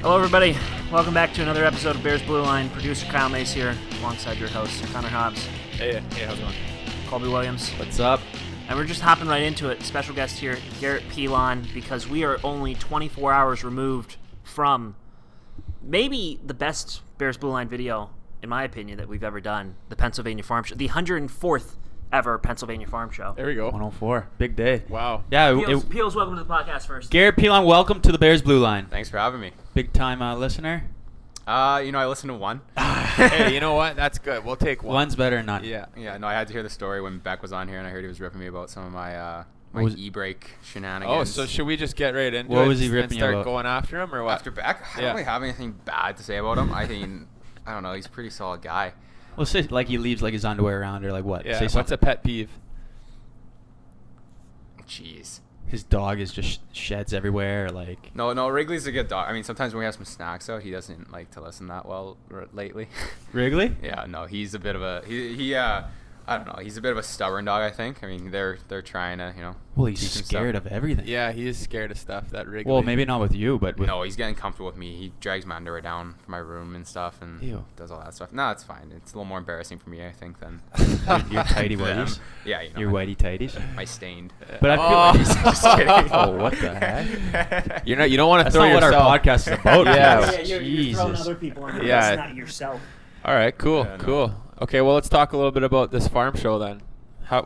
Hello, everybody. Welcome back to another episode of Bears Blueline. Producer Kyle Mace here, alongside your host, Connor Hobbs. Hey, how's it going? Colby Williams. What's up? And we're just hopping right into it. Special guest here, Garrett Pilon, because we are only 24 hours removed from maybe the best Bears Blueline video, in my opinion, that we've ever done, the Pennsylvania Farm Show, the 104th ever Pennsylvania Farm Show. There we go. 104. Big day. Wow. Yeah. Peels, welcome to the podcast first. Garrett Pilon, welcome to the Bears Blueline. Thanks for having me. Big time listener. I listened to one. Hey, you know what? That's good. We'll take one. One's better than none. Yeah. No, I had to hear the story when Beck was on here, and I heard he was ripping me about some of my e-brake shenanigans. Oh, so should we just get right into it? What was he ripping and start you about? going after him or what? After Beck, I don't really have anything bad to say about him. I don't know. He's a pretty solid guy. Well, say like he leaves like his underwear around or like what? Yeah. Say What's something. a pet peeve? Jeez. His dog is just sheds everywhere. Or like. No, Wrigley's a good dog. I mean, sometimes when we have some snacks out, he doesn't like to listen that well lately. Wrigley? Yeah, no, he's a bit of a I don't know. He's a bit of a stubborn dog, I think. I mean, they're trying to, Well, he's teach him scared stuff. of everything. Yeah, he is scared of stuff. That Wrigley. Well, maybe not with you, but with. No, he's getting comfortable with me. He drags my underwear down from my room and stuff, and Ew. does all that stuff. No, it's fine. It's a little more embarrassing for me, I think, than your tighty them. whities. Yeah, Your whitey tighties. my stained. But I feel like. Just kidding. Oh, what the heck? You don't want to That's throw not what yourself. our podcast is about. Yeah. guys. You're Jesus. throwing other people under Yeah. this, not yourself. All right. Cool. Yeah, no. Cool. Okay. Well, let's talk a little bit about this farm show then.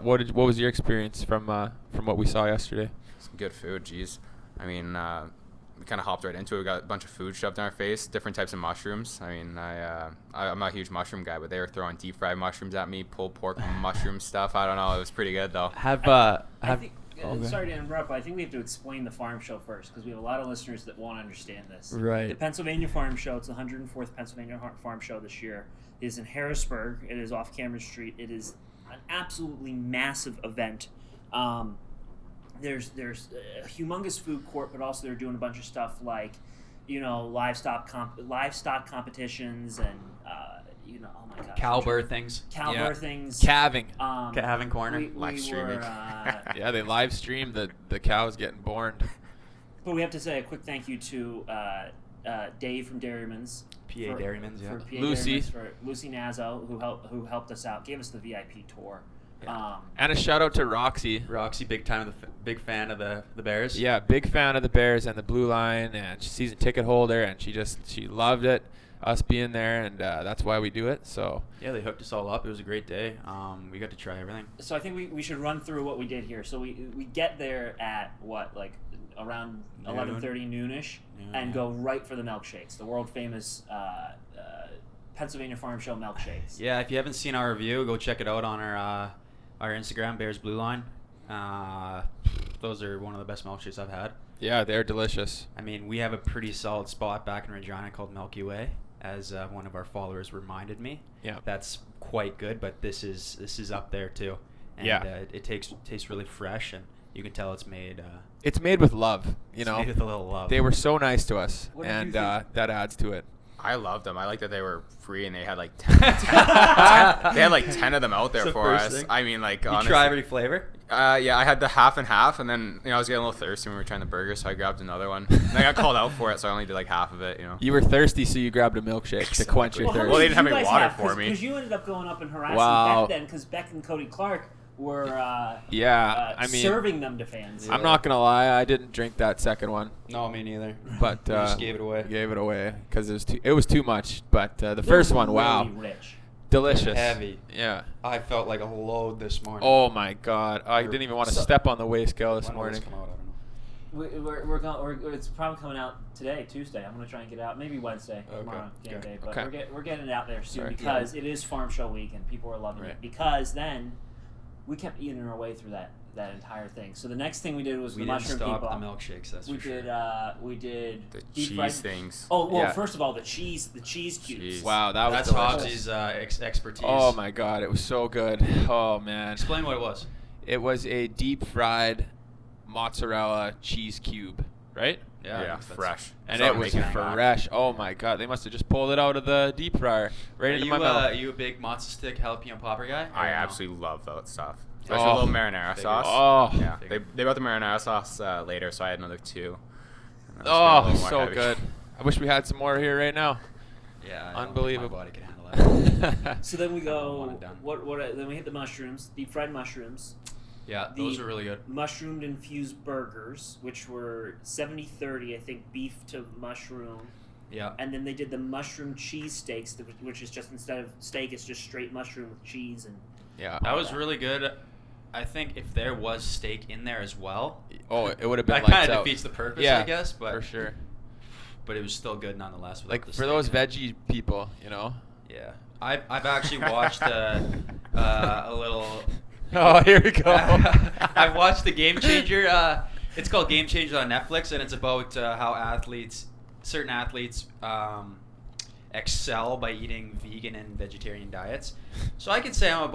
What was your experience from what we saw yesterday? Some good food, jeez. I mean, we kind of hopped right into it. We got a bunch of food shoved in our face, different types of mushrooms. I mean, I'm not a huge mushroom guy, but they were throwing deep fried mushrooms at me, pulled pork mushroom stuff. I don't know. It was pretty good, though. I think, okay. sorry to interrupt, but I think we have to explain the farm show first because we have a lot of listeners that want to understand this. Right. The Pennsylvania Farm Show, it's the 104th Pennsylvania Farm Show this year. It is in Harrisburg. It is off Cameron Street. It is an absolutely massive event. There's a humongous food court, but also they're doing a bunch of stuff like, livestock competitions and, oh my gosh. Cow birthings. Things. Calving. Calving corner. Live streaming. Yeah, they live streamed the cows getting born. But we have to say a quick thank you to Dave from Dairyman's. PA Dairyman's, yeah. For PA Lucy. Dairyman's, for Lucy Nazo, who helped us out, gave us the VIP tour. And a shout out to Roxy. Roxy, big big fan of the Bears. Yeah, big fan of the Bears and the Blue Line, and she's a season ticket holder, and she loved it, us being there, and that's why we do it. So Yeah, they hooked us all up. It was a great day. We got to try everything. So I think we should run through what we did here. So we get there at around 11:30 noonish, and go right for the milkshakes, the world famous Pennsylvania Farm Show milkshakes. Yeah, if you haven't seen our review, go check it out on our Instagram, Bears Blueline. Those are one of the best milkshakes I've had. yeah, they're delicious. I mean, we have a pretty solid spot back in Regina called Milky Way, as one of our followers reminded me. Yeah. That's quite good, but this is up there too. And, Yeah. It tastes really fresh, and you can tell it's made. It's made with love, It's made with a little love. They were so nice to us, What did you and think? that adds to it. I loved them. I liked that they were free and they had like 10 they had like 10 of them out there That's the for first us. thing. I mean, like, You honestly. try every flavor? Yeah, I had the half and half, and then I was getting a little thirsty when we were trying the burger, so I grabbed another one. And I got called out for it, so I only did like half of it. You were thirsty, so you grabbed a milkshake to quench your Well, thirst. Well, they didn't have any water for me. Because you ended up going up and harassing Wow. Beck then, because Beck and Cody Clark were Yeah, I mean, serving them to fans. I'm not gonna lie, I didn't drink that second one, No, me neither. but You just gave it away. Gave it away because it was too much. But the They first were one, wow, really rich. delicious, Heavy. Yeah. I felt like a load this morning. Oh my God, I didn't even want to step on the weigh scale this When will morning. this come out? I don't know. It's probably coming out today, Tuesday. I'm gonna try and get it out, maybe Wednesday, Okay. tomorrow, game Okay. day. But Okay. we're getting it out there soon Sorry. because it is Farm Show week and people are loving Right. it. Because then we kept eating our way through that entire thing. So the next thing we did was We the didn't mushroom stop people. the milkshakes. That's we for sure. did we did The deep fried cheese things. Oh well, Yeah. first of all the cheese cubes. Jeez. Wow, that was That's delicious. Hobbsy's expertise. Oh my God, it was so good. Oh man, Explain what it was. it was a deep fried mozzarella cheese cube, right? Yeah, that's- fresh. And Saw it them was making that. fresh. Oh my God, they must have just pulled it out of the deep fryer right Are into you, my mouth. Are you a big mozza stick jalapeno popper guy? I Or no? absolutely love that stuff. Especially Oh. a little marinara Figured. sauce. Oh. Yeah, they brought the marinara sauce later, so I had another 2. And that was Oh, a little more so heavy. good. I wish we had some more here right now. Yeah, Unbelievable. My body can handle that. So then we I go. want it done. What? Then we hit the mushrooms, deep fried mushrooms. Yeah, those are really good. Mushroomed infused burgers, which were 70-30, I think, beef to mushroom. Yeah. And then they did the mushroom cheese steaks, which is just instead of steak, it's just straight mushroom with cheese and. Yeah. That was really good. I think if there was steak in there as well, it would have been that lights kind of out. defeats the purpose, Yeah, I guess. But for sure. But it was still good nonetheless. without Like the for steak those in it. veggie people, you know. Yeah, I've actually watched a little. Oh, here we go. I've watched the Game Changer. It's called Game Changer on Netflix, and it's about how certain athletes, excel by eating vegan and vegetarian diets. So I can say I'm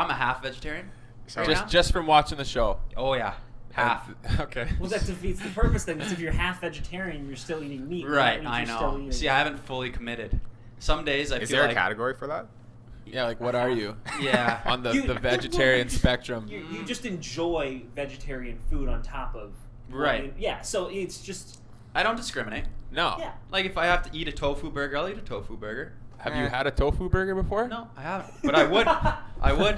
a half vegetarian. Right now. Just from watching the show. Oh yeah, half. Okay. Well, that defeats the purpose then, because if you're half vegetarian, you're still eating meat. Right, That means I you're still know. eating- See, I haven't fully committed. Some days I Is feel there like a category for that? Yeah, like what are you? Yeah. On the You- vegetarian spectrum. You just enjoy vegetarian food on top of. Right. Yeah, so it's just. I don't discriminate. No. Yeah. Like if I have to eat a tofu burger, I'll eat a tofu burger. Have you had a tofu burger before? No, I haven't. But I would. I would.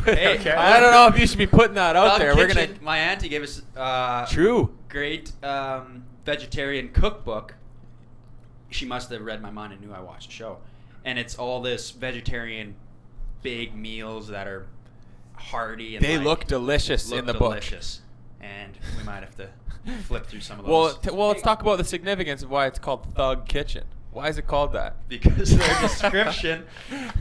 Hey, Okay. I don't know if you should be putting that out there. We're gonna. My auntie gave us True. great vegetarian cookbook. She must have read my mind and knew I watched the show. And it's all this vegetarian big meals that are hearty and They look delicious in the book. delicious. And we might have to flip through some of Well, those. let's talk about the significance of why it's called Thug Kitchen. Why is it called that? Because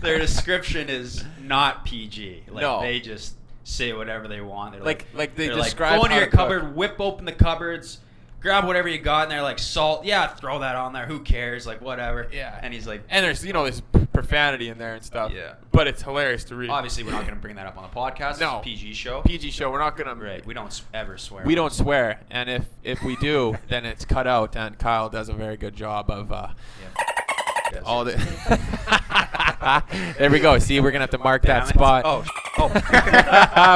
their description is not PG. Like No. they just say whatever they want. They're Like they they're describe go into how your to cook. cupboard, whip open the cupboards, grab whatever you got in there, like salt. Yeah, throw that on there. Who cares? Like whatever. Yeah. And he's like, And there's there's profanity in there and stuff. Yeah. But it's hilarious to read. obviously we're not going to bring that up on the podcast. No. It's a PG show. PG show. We're not gonna. Right. We don't ever swear. We don't swear, and if we do, then it's cut out. And Kyle does a very good job of Yeah. all the. There we go. See, we're gonna have to mark Damn that it. spot. Oh.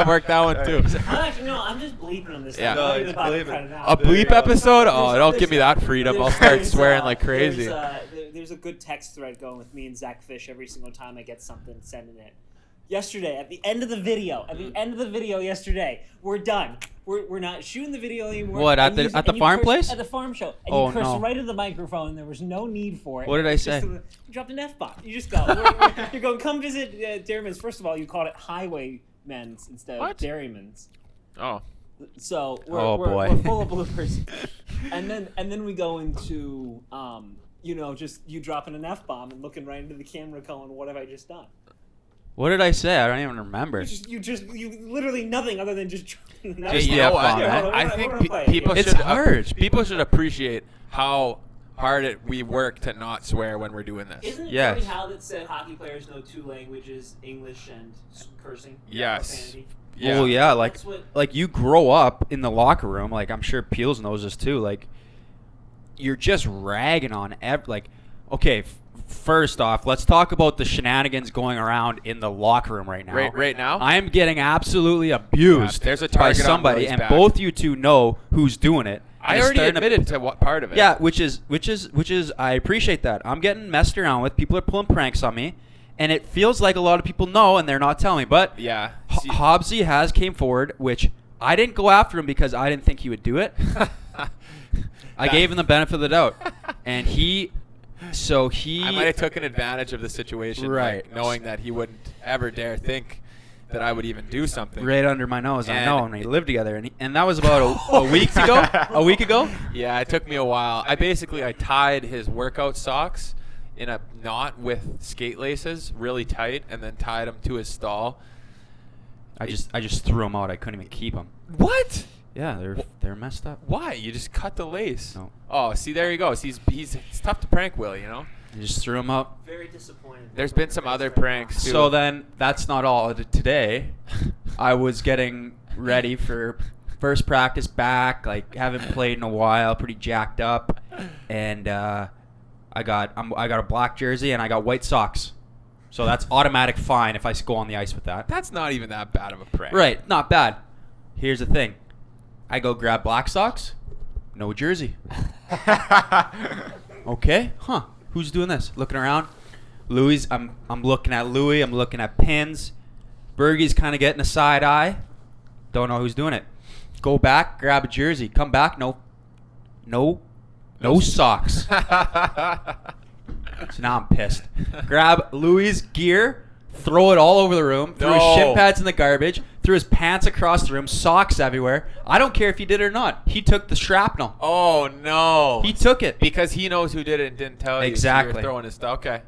Mark that one too. I'm just bleeping on this. Yeah. I'm not No, even about to bleep it. cut it out. A bleep episode? Oh, There's- don't give me that freedom. I'll start swearing like crazy. There's a good text thread going with me and Zach Fish every single time I get something sending it. Yesterday, at the end of the video, yesterday, we're done. We're not shooting the video anymore. What, at And the- you- at the and you farm cursed place? At the farm show. And Oh, you cursed no. right into the microphone. There was no need for it. What did I It's say? just you dropped an F-bomb. You just go. You're going, come visit Dairyman's. First of all, you called it Highwaymen's instead What? of Dairyman's. Oh. So we're, Oh, we're, boy. we're full of bloopers. and then we go into just you dropping an F-bomb and looking right into the camera going, what have I just done? What did I say? I don't even remember. You literally nothing other than just dropping an Hey, Just you the know F-bomb, what? man. Hold on, I we're think gonna play it. people It's should hard. people should appreciate how hard we work to not swear when we're doing this. Isn't it Yes. funny how that said hockey players know two languages, English and cursing? Yes. Profanity? Yeah. Oh yeah, like That's what- like you grow up in the locker room. Like I'm sure Peels knows this too. Like you're just ragging on okay. First off, let's talk about the shenanigans going around in the locker room right now. Right now? I am getting absolutely abused Yeah, there's a by target on somebody, Willi's and back. both you two know who's doing it. I And it's already starting to- admitted to what part of it. Yeah, which is I appreciate that. I'm getting messed around with. People are pulling pranks on me, and it feels like a lot of people know and they're not telling me. But Yeah. See- Hobbsy has came forward, which I didn't go after him because I didn't think he would do it. I gave him the benefit of the doubt, and he. I might have taken advantage of the situation, Right. like, knowing that he wouldn't ever dare think that I would even do something. right under my nose. I And- know, and we lived together, and that was about a week ago. A week ago. Yeah, it took me a while. I tied his workout socks in a knot with skate laces really tight, and then tied them to his stall. I just threw him out. I couldn't even keep him. What? Yeah, they're messed up. Why? You just cut the lace. No. Oh, see, there he goes. It's tough to prank Willi, you know? I just threw him out. Very disappointed. There's been some other pranks, too. So then, that's not all. Today, I was getting ready for first practice back. Like haven't played in a while, pretty jacked up, and I got a black jersey and I got white socks. So that's automatic fine if I go on the ice with that. That's not even that bad of a prank. Right, not bad. Here's the thing. I go grab black socks. No jersey. Okay, huh? Who's doing this? Looking around. Louis, I'm looking at Louis. I'm looking at pins. Bergie's kind of getting a side eye. Don't know who's doing it. Go back, grab a jersey. Come back. No socks. So now I'm pissed. Grab Louis' gear, throw it all over the room, threw his shin pads in the garbage, threw his pants across the room, socks everywhere. I don't care if he did it or not. He took the shrapnel. Oh, no. He took it. Because he knows who did it and didn't tell you. Exactly. So you're throwing his stuff. Okay.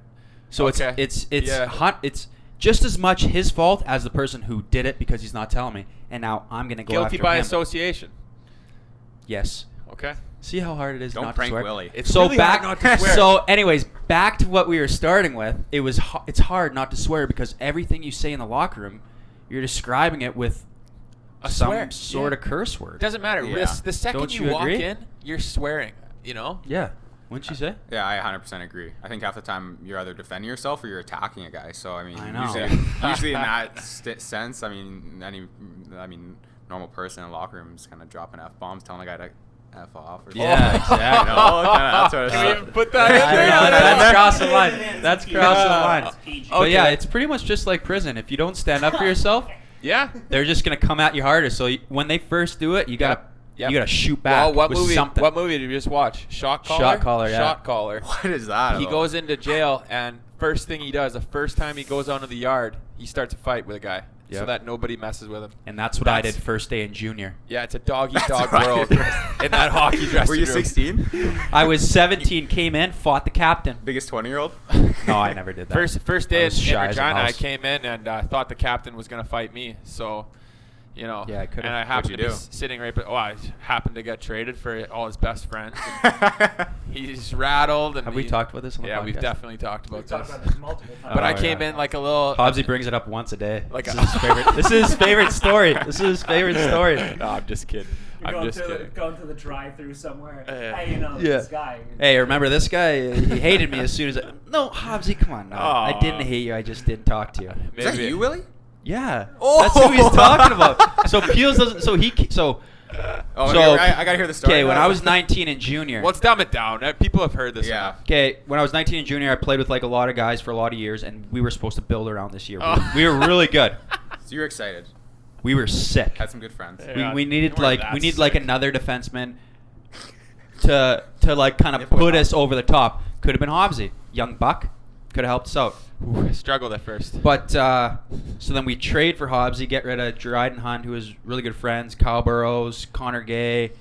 So Okay. it's just as much his fault as the person who did it because he's not telling me. And now I'm going to go Guilty after by him. association. Yes. Okay. See how hard it is Don't not prank to swear? Willi. It's So really back, hard not to swear. So anyways, back to what we were starting with. It's hard not to swear because everything you say in the locker room, you're describing it with A some swear. sort Yeah. of curse word. It doesn't matter. Yeah. The second Don't you you walk agree? in, you're swearing. You know? Yeah. Wouldn't you say? Yeah, I 100% agree. I think half the time you're either defending yourself or you're attacking a guy. So I mean, I know. usually in that sense, I mean, normal person in the locker room is kind of dropping f-bombs, telling the guy to f off. Or Yeah, something. exactly. That's what Can we it's. put that in there? That's crossing the line. That's crossing the line. PG. But yeah, Okay. it's pretty much just like prison. If you don't stand up for yourself, Yeah. they're just gonna come at you harder. So when they first do it, you gotta Yep. you gotta shoot back Well, what with movie? something. What movie did you just watch? Shot caller. Shot caller, yeah. Shot caller. What is that? He about? goes into jail, and first thing he does, the first time he goes onto the yard, he starts a fight with a guy, so Yep. that nobody messes with him. And that's what I That's- did first day in junior. Yeah, it's a dog-eat-dog That's right. world in that hockey dressing Were you room. 16? I was 17, came in, fought the captain. Biggest 20-year-old? No, I never did that. First I day in was shy as a Regina, I mouse. came in and thought the captain was going to fight me. So, you know, Yeah, I could've. and I happened to What'd be you do? sitting right, but I happened to get traded for all his best friends. He's rattled. And Have we talked about this on the Yeah, podcast? we've definitely talked about We've talked this. about this multiple times. But I Oh, came yeah. in like a little. Hobbsy brings it up once a day. Like this a- is his favorite. This is his favorite story. This is his favorite story. No, I'm just kidding. You're I'm going just to kidding. going to the drive-through somewhere. Yeah. Hey, you know Yeah. this guy. Hey, remember this guy? He hated me as soon as I... No, Hobbsy, come on. No. I Aw. didn't hate you. I just didn't talk to you. Is that you, Willi? Yeah. Oh. That's who he's talking about. So Peels doesn't... Oh, So- I gotta hear the story. Okay, when now. I was 19 in junior... Let's dumb it down. People have heard this. Yeah. enough. Okay, when I was 19 in junior, I played with like a lot of guys for a lot of years, and we were supposed to build around this year. Oh. We were really good. So you're excited. We were sick. Had some good friends. Yeah. We You needed weren't like that like sick. another defenseman to like kind of Nip with put us Hobbsy. over the top. Could have been Hobbsy, young buck, could have helped us out. Ooh, I struggled at first. But so then we trade for Hobbsy, get rid of Dryden Hunt, who was really good friends, Kyle Burrows, Connor Gay.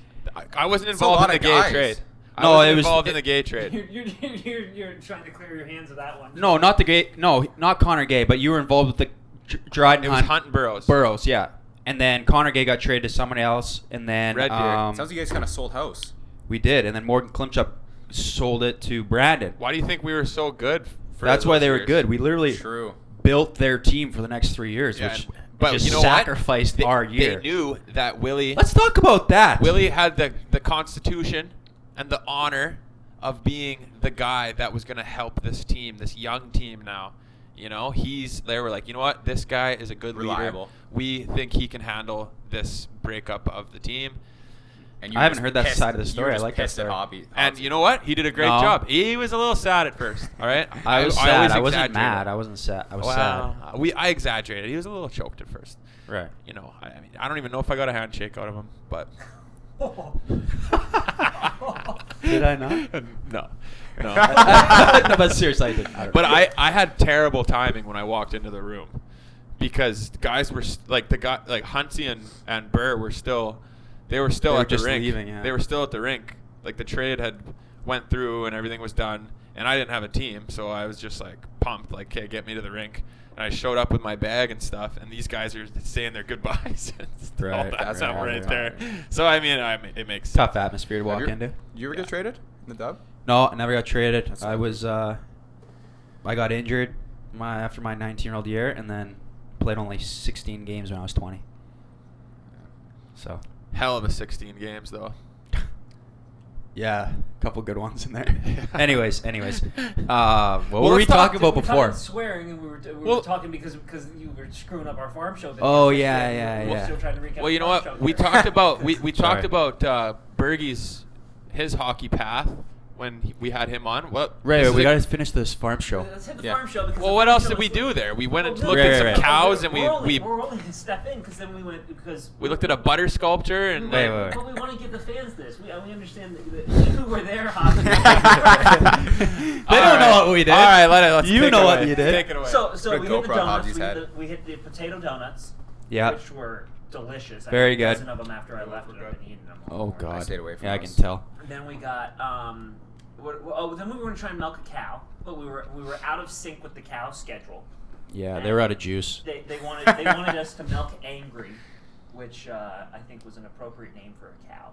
I wasn't It's a lot involved in the of gay guys. trade. No, I wasn't it was- involved in the gay trade. You're trying to clear your hands of that one. No, not the Gay. No, not Connor Gay, but you were involved with the Dryden It was Hunt. Hunt and Burrows. Burrows, yeah. And then Connor Gay got traded to someone else, and then Red Deer. Sounds like you guys kind of sold house. we did, and then Morgan Klimchuk sold it to Brandon. Why do you think we were so good? For That's why those they were years? good. We literally True. built their team for the next 3 years, Yeah, which but just you know sacrificed what? our year. They knew that Willi. Let's talk about that. Willi had the constitution and the honor of being the guy that was going to help this team, this young team now. You know, they were like, you know what? This guy is a good Reliable. leader. We think he can handle this breakup of the team. And I were haven't just heard that pissed- side of the you story. were I just like that pissed at story. And you know what? He did a great No. job. He was a little sad at first. All right. I was always sad. I wasn't exaggerate mad. it. I wasn't sad. I was Well, sad. I exaggerated. He was a little choked at first. Right. You know, I mean, I don't even know if I got a handshake out of him, but Did I not? no. No, but seriously, I didn't. I don't But know. I had terrible timing when I walked into the room because guys were like Huntsy and Burr were still They were at the just rink. leaving, yeah. They were still at the rink. Like the trade had went through and everything was done, and I didn't have a team, so I was just like pumped, like, "Hey, get me to the rink." And I showed up with my bag and stuff, and these guys are saying their goodbyes. And Right, all that right, stuff right, right right. there. So I mean, it makes Tough atmosphere to walk Have into. you ever get traded in the dub? No, I never got traded. That's I not was I got injured after my 19-year-old year, and then played only 16 games when I was 20. So hell of a 16 games though. yeah, a couple good ones in there. anyways, what Well, were we let's talk- talking about We were talking before? swearing, and we were Well- talking because you were screwing up our farm show. Oh, Yeah, yeah. We're still trying to recap Well, you the know farm what? show We here. talked about we talked Sorry. about Bergie's his hockey path when we had him on. Well, Ray, we gotta finish this farm show. Let's hit the Yeah. farm show. Because Well, the what farm else show did we is do there? We went and Well, looked Right, at some right, right. cows, and we're we only to step in because then we went because looked at a butter sculpture, and Wait, wait. But we want to give the fans this. We understand that you were there, Hobbsy. They don't know what we did. All right, let's You take know it what away. you did. Take it away. So Red we hit the GoPro on donuts. Hobbsy's head. We hit the potato donuts. Yeah. Which were delicious. Very I good. had a dozen of them after I left and I've been eating them. Oh I God. stayed away from Yeah, I those. can tell. And then we got then we were going to try and milk a cow, but we were out of sync with the cow schedule. Yeah, they were out of juice. They wanted us to milk Angry, which I think was an appropriate name for a cow.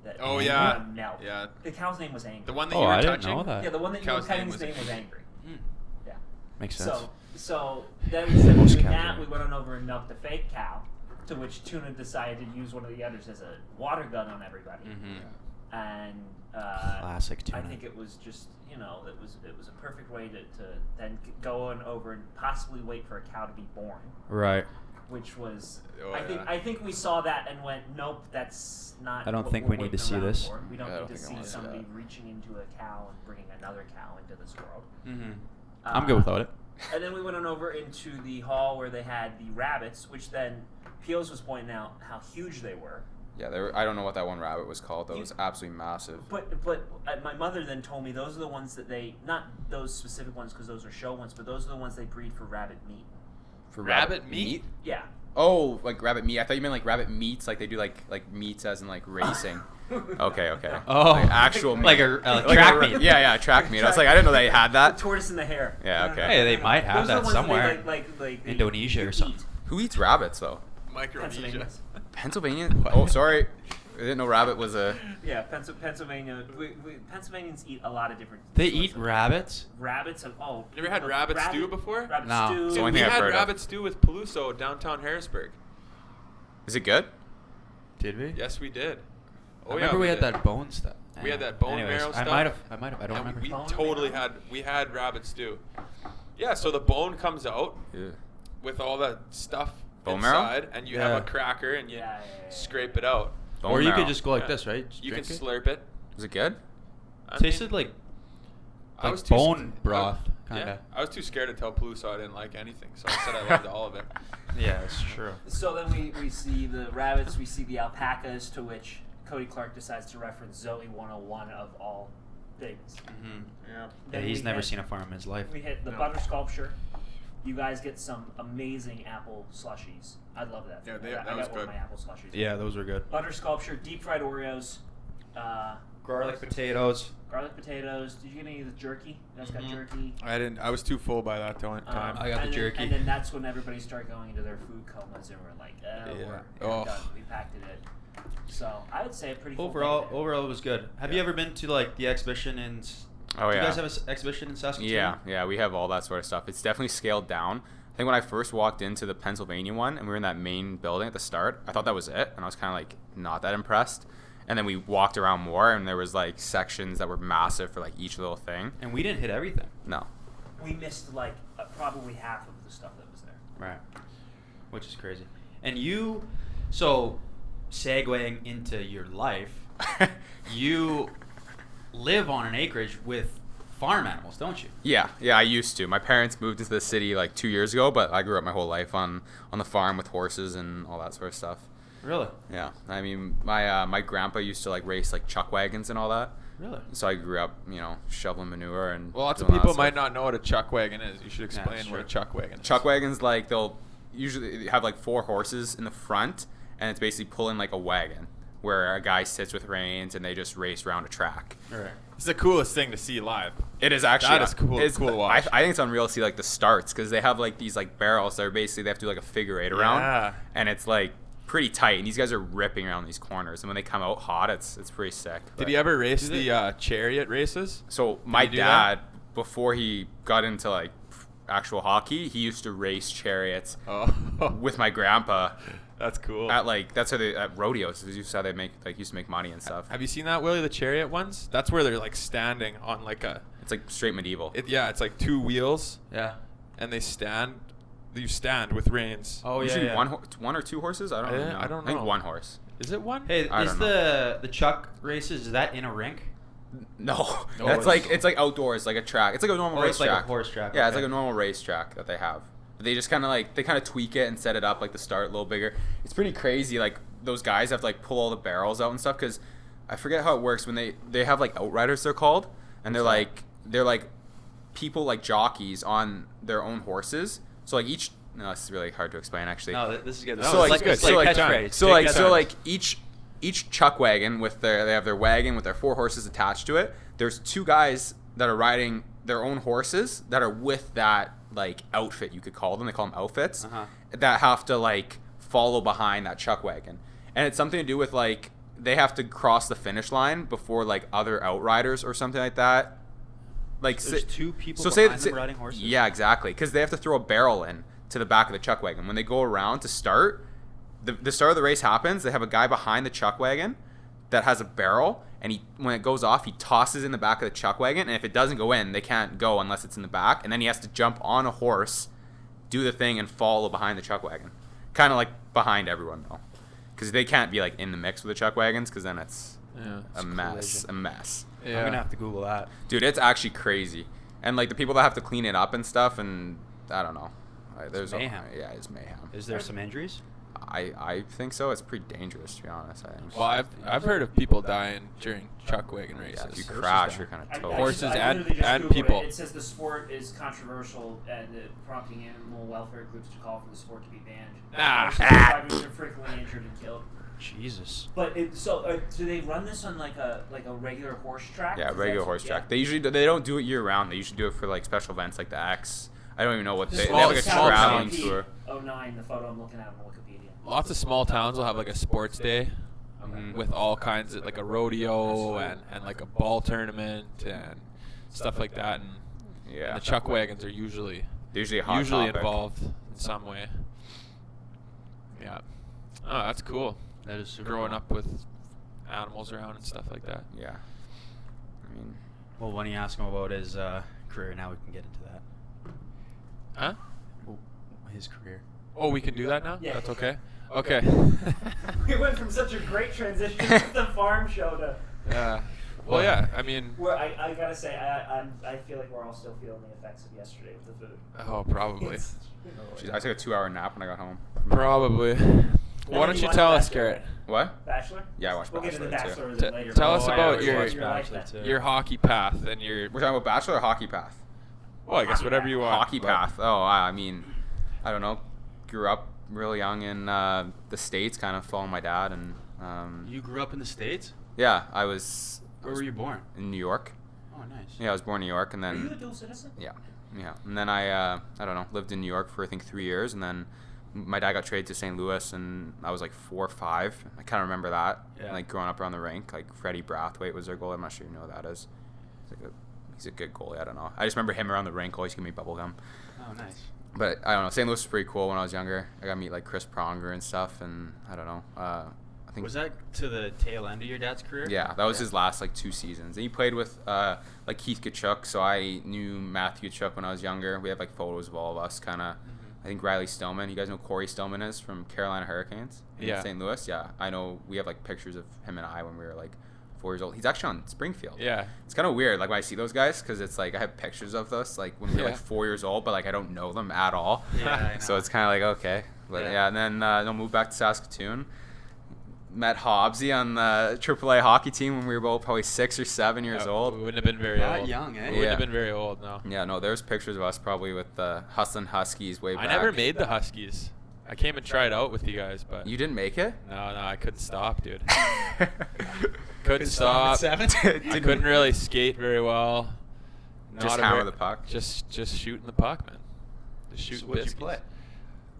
That Oh, we yeah. wanted to milk. Yeah. The cow's name was Angry. The one that Oh, you were I didn't touching. know that. Yeah, the one that you were Cow's cutting, name his was name was Angry. Angry. Yeah. Makes sense. So then we said Most doing cows that, are. we went on over and milked a fake cow, to which Tuna decided to use one of the others as a water gun on everybody. Mm-hmm. And Classic I Tuna. think it was just it was a perfect way to then go on over and possibly wait for a cow to be born, Right. which was Oh, I think we saw that and went, nope, that's not. I don't what think we're we need to waiting see around this. for. We don't Yeah, I need don't to think I see wanna see somebody that. reaching into a cow and bringing another cow into this world. Mm-hmm. I'm good without it. And then we went on over into the hall where they had the rabbits, which then Pios was pointing out how huge they were. Yeah, I don't know what that one rabbit was called. That was absolutely massive. But my mother then told me those are the ones that not those specific ones because those are show ones, but those are the ones they breed for rabbit meat. For Rabbit meat? Yeah. Oh, like rabbit meat. I thought you meant like rabbit meats, like they do like meats as in like racing. Okay. Oh, Like actual meat. like a Like track a- meet. Yeah, track meat. I was like, I didn't know they had The that. tortoise and the hare. Yeah, okay. Hey, they might have Those are the that ones somewhere. That like they Indonesia or eat. something. Who eats rabbits though? Micronesia. Pennsylvanians. Pennsylvania? Oh, sorry. I didn't know rabbit was a. Yeah, Pennsylvania. Pennsylvanians eat a lot of different. They sorts eat of rabbits? rabbits. You ever had rabbit stew before? Rabbit No. stew. It's the only We thing I've had heard of. rabbit stew with Peluso downtown Harrisburg. Is it good? Did we? Yes, we did. I remember we had did. that bone stuff. We had that bone Anyways, marrow I stuff. might have. I don't And remember. we Bone totally marrow? had rabbit stew. Yeah, so the bone comes out Yeah. with all that stuff Bone marrow? inside, and you Yeah. have a cracker, and you Yeah. scrape it out. Bone Or you marrow. could just go like Yeah. this, right? Just You can drink it. slurp it. Is it good? I Tasted mean, like I was too bone sc- broth, I- kinda. Yeah, I was too scared to tell Peluso I didn't like anything, so I said I loved all of it. Yeah, it's true. So then we see the rabbits, we see the alpacas, to which Cody Clark decides to reference Zoe 101 of all things. Mm-hmm. Yeah. Yeah, he's never seen a farm in his life. We hit the butter sculpture. You guys get some amazing apple slushies. I love that. Yeah, I that got was one of good. my apple slushies. Yeah, those were good. Butter sculpture, deep fried Oreos, Garlic potatoes. garlic potatoes. Did you get any of the jerky? You guys got Mhm. jerky. I didn't. I was too full by that time. I got the and jerky. Then, and then that's when everybody started going into their food comas and we're like, Yeah. we're Oh. done. We packed it in. So I would say a pretty full Overall, day there. overall, it was good. Have you Yeah. ever been to like the exhibition in? Oh Do yeah. you guys have an exhibition in Saskatoon? Yeah, we have all that sort of stuff. It's definitely scaled down. I think when I first walked into the Pennsylvania one and we were in that main building at the start, I thought that was it, and I was kind of like not that impressed. And then we walked around more, and there was like sections that were massive for like each little thing. And we didn't hit everything. No. We missed like probably half of the stuff that was there. Right. Which is crazy. And you, so segueing into your life, you live on an acreage with farm animals, don't you? Yeah, I used to. My parents moved into the city like 2 years ago, but I grew up my whole life on the farm with horses and all that sort of stuff. Really? Yeah, I mean, my grandpa used to like race like chuck wagons and all that. Really? So I grew up, shoveling manure and. Well, lots of doing all people that might stuff. not know what a chuck wagon is. You should explain that's what a true. chuck wagon is. Chuck wagons, like they'll usually have like 4 horses in the front, and it's basically pulling like a wagon where a guy sits with reins and they just race around a track. All right. It's the coolest thing to see live. It is actually That is cool- it's- cool to watch. I think it's unreal to see like the starts because they have like these like barrels that are basically they have to do like a figure 8 around, Yeah. and it's like pretty tight. And these guys are ripping around these corners, and when they come out hot, it's pretty sick. Did But- he ever race Do they- the chariot races? So my he do that? dad, before he got into like actual hockey, he used to race chariots Oh, with my grandpa that's cool. at like that's how they at rodeos. This is how they used to make money and stuff. Have you seen that, Willie? The chariot ones? That's where they're like standing on like a. It's like straight medieval. It's like 2 wheels, Yeah. and they stand you stand with reins. Oh, Usually yeah. one or two horses. I don't know. I don't I think know. one horse. Is it one? Hey, I is don't the Chuck races, is that in a rink? No, No, that's it's- it's like outdoors, like a track. It's like a normal race it's like track. a horse track. Yeah, it's okay. like a normal racetrack that they have. But they just kind of tweak it and set it up like the start a little bigger. It's pretty crazy. Like those guys have to like pull all the barrels out and stuff because I forget how it works when they have like outriders they're called, and they're like people like jockeys on their own horses. So like each no, it's really hard to explain actually. No, this is good. No, So it's like, good. it's like Take your time. catchphrase. So Take your time. each chuck wagon they have their wagon with their 4 horses attached to it. There's 2 guys that are riding their own horses that are with that like outfit, you could call them. They call them outfits that have to like follow behind that chuck wagon, and it's something to do with like they have to cross the finish line before like other outriders or something like that. Like There's 2 people so behind say them riding horses? yeah, exactly, because they have to throw a barrel in to the back of the chuck wagon when they go around to start. The start of the race happens. They have a guy behind the chuck wagon that has a barrel, and when it goes off, he tosses in the back of the chuck wagon, and if it doesn't go in, they can't go unless it's in the back, and then he has to jump on a horse, do the thing, and follow behind the chuck wagon, kind of like behind everyone though, because they can't be like in the mix with the chuck wagons, because then it's Yeah. a mess. I'm going to have to Google that. Dude, it's actually crazy, and like the people that have to clean it up and stuff, and I don't know. There's mayhem. Yeah, it's mayhem. Is there some injuries? I think so. It's pretty dangerous, to be honest. I think. Well, I've heard of people dying during chuck wagon races. Yeah, if you Horses crash, die. you're kind I- of I toast. Horses just- I and- literally just and Googled people. It says the sport is controversial and prompting animal welfare groups to call for the sport to be banned. Drivers are frequently injured and killed. Jesus. But do they run this on like a regular horse track? Yeah, 'Cause regular that's- horse yeah. track. They don't do it year round. They usually do it for like special events like the X. I don't even know what The they have small- like a small traveling towns. tour. 09, the photo I'm looking at on Wikipedia. Lots of small towns will have like a sports day Mhm. with all kinds of like a rodeo and like a ball tournament and stuff like that. And Yeah, the chuck wagons are usually they're usually a hot topic. involved in some way. Yeah. Oh, that's cool. That is super Growing cool. up with animals around and stuff like that. Yeah, I mean, Well, when you ask him about his career, now we can get into that. Huh? Well, his career. Oh, we can do that now? Yeah. That's okay? Okay. We went from such a great transition to the farm show to Well, yeah, I mean, where I gotta say I feel like we're all still feeling the effects of yesterday with the food. oh, probably. geez, I took a 2-hour nap when I got home. Probably. Why don't you watch tell us, Bachelor? Garrett, What? Bachelor? Yeah, I watched We'll get into Bachelor, Bachelor T- later. tell but us I about always your- watch your life Bachelor, then. too. your hockey path and your, We're talking about Bachelor or Hockey Path? well, I guess whatever you want. Hockey but- Path. Oh, I mean, I don't know. Grew up real young in the States, kind of following my dad, and You grew up in the States? yeah, I was Where were you born? in New York. Oh, nice. Yeah, I was born in New York, and Are you a then dual citizen? yeah, and then I don't know, lived in New York for I think 3 years, and then my dad got traded to St. Louis, and I was like 4 or 5. I kind of remember that, Yeah. like growing up around the rink. Like Freddie Brathwaite was their goalie. I'm not sure you know who that is. He's a good goalie. I don't know. I just remember him around the rink always giving me bubble gum. Oh, nice. But I don't know. St. Louis was pretty cool when I was younger. I got to meet like Chris Pronger and stuff, and I don't know. I think Was that to the tail end of your dad's career? yeah, that was his last like 2 seasons. And he played with like Keith Kachuk, so I knew Matthew Kachuk when I was younger. We have like photos of all of us, kind of. I think Riley Stillman. You guys know who Corey Stillman is from Carolina Hurricanes in Yeah. St. Louis. Yeah, I know. We have like pictures of him and I when we were like 4 years old. He's actually on Springfield. Yeah. It's kind of weird, like when I see those guys, because it's like I have pictures of us like when we were Yeah. like 4 years old, but like I don't know them at all. Yeah, I know. So it's kind of like okay, but Yeah. yeah. And then they'll move back to Saskatoon. Met Hobbsy on the AAA hockey team when we were both probably 6 or 7 years We old. wouldn't have been very That old. young, eh? We wouldn't Yeah. have been very old, no. Yeah, no, there's pictures of us probably with the Hustlin' Huskies way back. I never made the Huskies. I came and tried out with you guys, but You didn't make it? no, I couldn't stop, dude. Couldn't Couldn't stop. Seven? I couldn't really skate very well. Just Not a hammer very- the puck? Just shooting the puck, man. Just So shooting what'd you biscuits. play?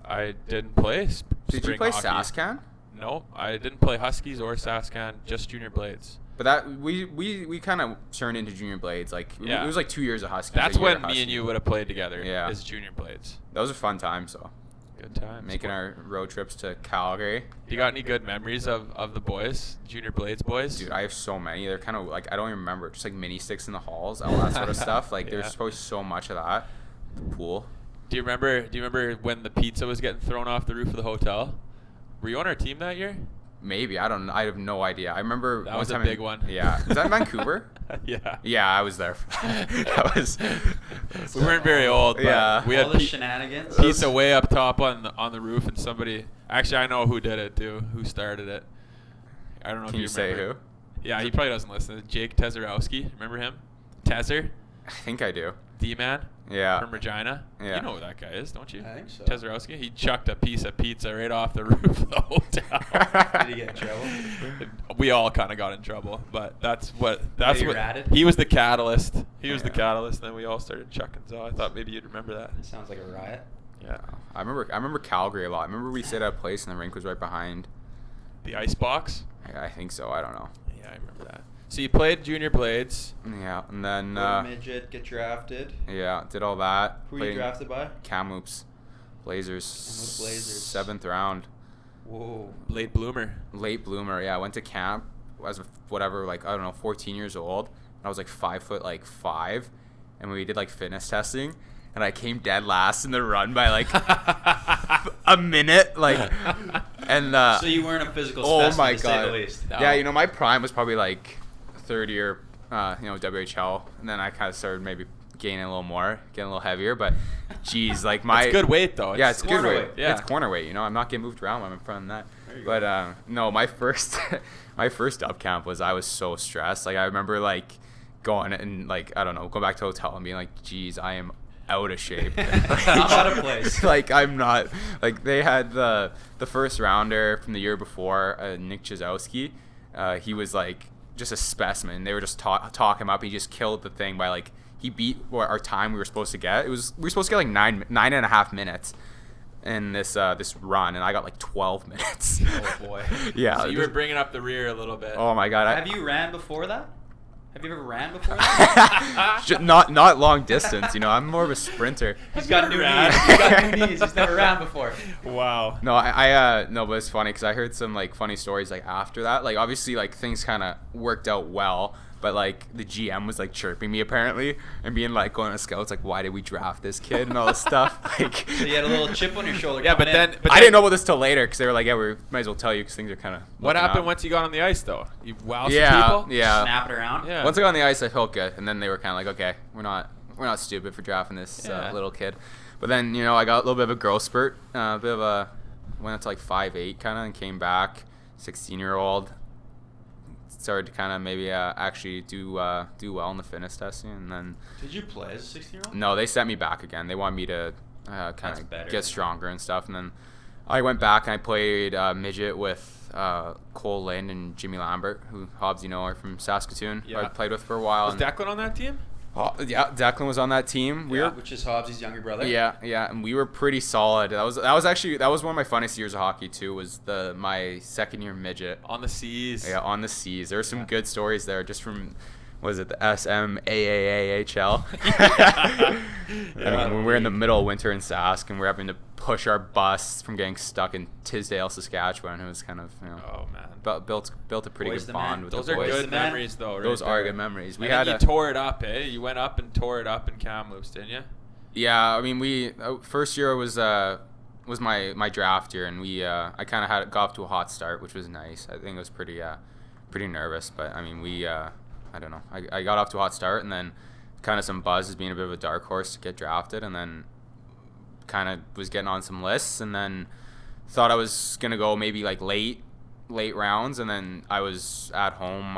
I didn't play Did you spring play hockey. Saskan? No, I didn't play Huskies or Saskan, just Junior Blades. But that we kind of turned into Junior Blades. Like Yeah. it was like 2 years of Huskies. That's a year when of me and Huskies. you would have played together. Yeah. As Junior Blades. Those are fun times though. Good times. Making our road trips to Calgary. You got any good memories of the boys, Junior Blades boys? Dude, I have so many. They're kind of like I don't even remember. Just like mini sticks in the halls, all that sort of stuff. Like Yeah. there's probably so much of that. The pool. Do you remember when the pizza was getting thrown off the roof of the hotel? Were you on our team that year? Maybe. I don't know. I have no idea. I remember That one was a time big one. Yeah. Was that in Vancouver? Yeah. Yeah, I was there. That was. We weren't very old, but Yeah. we had All the shenanigans. pizza way up top on the roof, and somebody. Actually, I know who did it too. Who started it? I don't know. Can if you say remember. who? Yeah, he probably doesn't listen. Jake Tezerowski. Remember him? Tezer, I think I do. D-man Yeah. from Regina. Yeah. You know who that guy is, don't you? I think so. Tezerowski. He chucked a piece of pizza right off the roof of the hotel. Did he get in trouble? We all kind of got in trouble, but that's he ratted? he was the catalyst. He was the Yeah. catalyst, and then we all started chucking. So I thought maybe you'd remember that. That sounds like a riot. Yeah. I remember Calgary a lot. I remember we stayed at a place and the rink was right behind. The ice box. I think so. I don't know. Yeah, I remember that. So you played junior blades. Yeah, and then Go to midget, get drafted. yeah, did all that. Who were you Played drafted by? Kamloops, Blazers. Kamloops Blazers. 7th round, Whoa. Late bloomer. late bloomer. Yeah, I went to camp as whatever, like I don't know, 14 years old. And I was like 5'5", and we did like fitness testing, and I came dead last in the run by like a minute, like, and So you weren't a physical oh specimen, my to say the god, least. No. yeah, you know my prime was probably like third year, WHL, and then I kind of started maybe gaining a little more, getting a little heavier, but geez, like my It's good weight though. yeah, it's good corner weight. weight. Yeah. It's corner weight. You know, I'm not getting moved around when I'm in front of that. There you But go. no, my first my first up camp was I was so stressed. Like I remember like going and like I don't know, going back to the hotel and being like, geez, I am out of shape. I'm out of place. Like I'm not. Like they had the first rounder from the year before, Nick Chizowski. He was like just a specimen. They were just talking him up. He just killed the thing by like he beat our time we were supposed to get. We were supposed to get like nine and a half minutes in this run, and I got like 12 minutes. Oh boy. Yeah. So you were bringing up the rear a little bit. Oh my god. Have you ran before that? Have you ever ran before that? Not long distance, you know. I'm more of a sprinter. He's got new ran. knees. He's got new knees. He's never ran before. Wow. No, I no, but it's funny because I heard some like funny stories like after that. Like obviously like things kind of worked out well, but like the GM was like chirping me apparently and being like going to scouts like, why did we draft this kid and all this stuff. Like So you had a little chip on your shoulder. Yeah, but coming then in. but I then- didn't know about this till later because they were like, yeah, we might as well tell you because things are kind of. What happened once you got on the ice though? You wowed Yeah, some people. yeah. Snap it around. Yeah. Once I got on the ice, I felt good, and then they were kind of like, okay, we're not stupid for drafting this Yeah. little kid. But then you know I got a little bit of a growth spurt, went up to like 5'8" kind of, and came back. 16-year-old. Started to kind of maybe actually do well in the fitness testing, and then Did you play as a 16-year-old? no, they sent me back again. They wanted me to kind That's of better. get stronger and stuff, and then I went back and I played midget with Cole Lind and Jimmy Lambert, who Hobbsy know are from Saskatoon. Who Yeah. I played with for a while. Was and- Declan on that team? yeah, Declan was on that team. We were Which is Hobbsy's younger brother. yeah, and we were pretty solid. That was one of my funnest years of hockey too. Was my second year midget. On the seas. Yeah, on the seas. There were some Yeah. good stories there, just from was it the SMAAAHL? I mean, when we're in the middle of winter in Sask and we're having to push our bus from getting stuck in Tisdale, Saskatchewan, it was kind of Oh man. built a pretty Boys good the bond man. with Those the are boys. good man. memories though. Right Those are there. good memories. We And had then you tore it up, eh? You went up and tore it up in Kamloops, didn't you? Yeah, I mean, we first year was my draft year, and I kind of got off to a hot start, which was nice. I think it was pretty nervous, but I mean, I don't know. I got off to a hot start, and then kind of some buzz as being a bit of a dark horse to get drafted, and then kind of was getting on some lists, and then thought I was gonna go maybe like late rounds, and then I was at home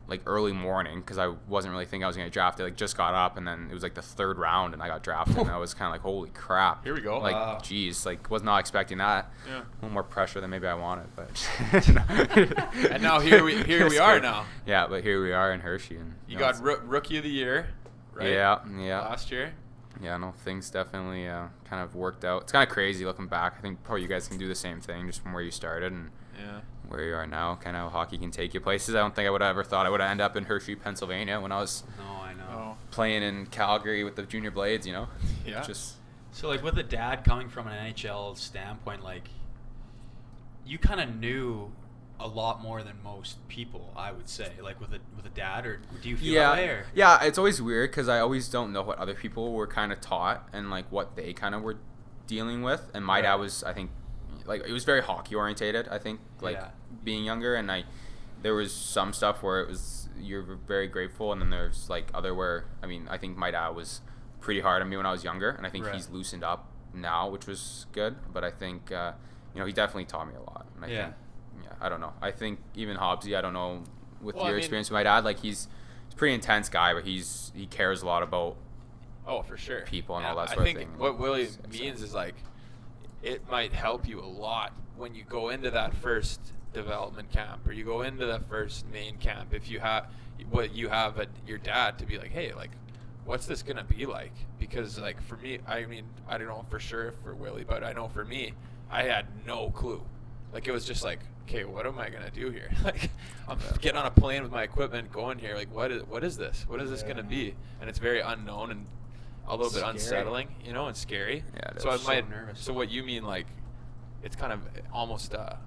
like early morning because I wasn't really thinking I was gonna get drafted. Like just got up, and then it was like the third round, and I got drafted, and I was kind of like, holy crap! Here we go. Like, Wow. geez, like was not expecting that. Yeah. A little more pressure than maybe I wanted, but. And now here we It's are good. now. Yeah, but here we are in Hershey, and You know, got rookie of the year, right? yeah. Last year. Yeah, no, things definitely kind of worked out. It's kind of crazy looking back. I think probably you guys can do the same thing just from where you started and Yeah. where you are now. Kind of how hockey can take you places. I don't think I would have ever thought I would end up in Hershey, Pennsylvania when I was No, I know. Oh. playing in Calgary with the junior blades, you know? Yeah. Just So, like, with a dad coming from an NHL standpoint, like, you kind of knew a lot more than most people, I would say, like with a dad, or do you feel Yeah, that way? Or? yeah. It's always weird because I always don't know what other people were kind of taught and like what they kind of were dealing with. And my dad was, I think, like it was very hockey orientated. I think like being younger, and there was some stuff where it was you're very grateful, and then there's like other where I think my dad was pretty hard on me when I was younger, and I think he's loosened up now, which was good. But I think he definitely taught me a lot. And I think, I don't know. I think even Hobbsy, I don't know with your experience with my dad, like he's a pretty intense guy, but he cares a lot about for sure people and all that sort of thing. I think what Willi means is like it might help you a lot when you go into that first development camp or you go into the first main camp. If you have what you have at your dad to be like, hey, like, what's this gonna be like? Because like for me, I mean, I don't know for sure for Willi, but I know for me, I had no clue. Like it was just like, okay, what am I gonna do here? Like I'm getting on a plane with my equipment, going here. Like what is this? What is this gonna be? And it's very unknown and a little bit unsettling, and scary. Yeah, so I might. Nervous. So what you mean, like, it's kind of almost a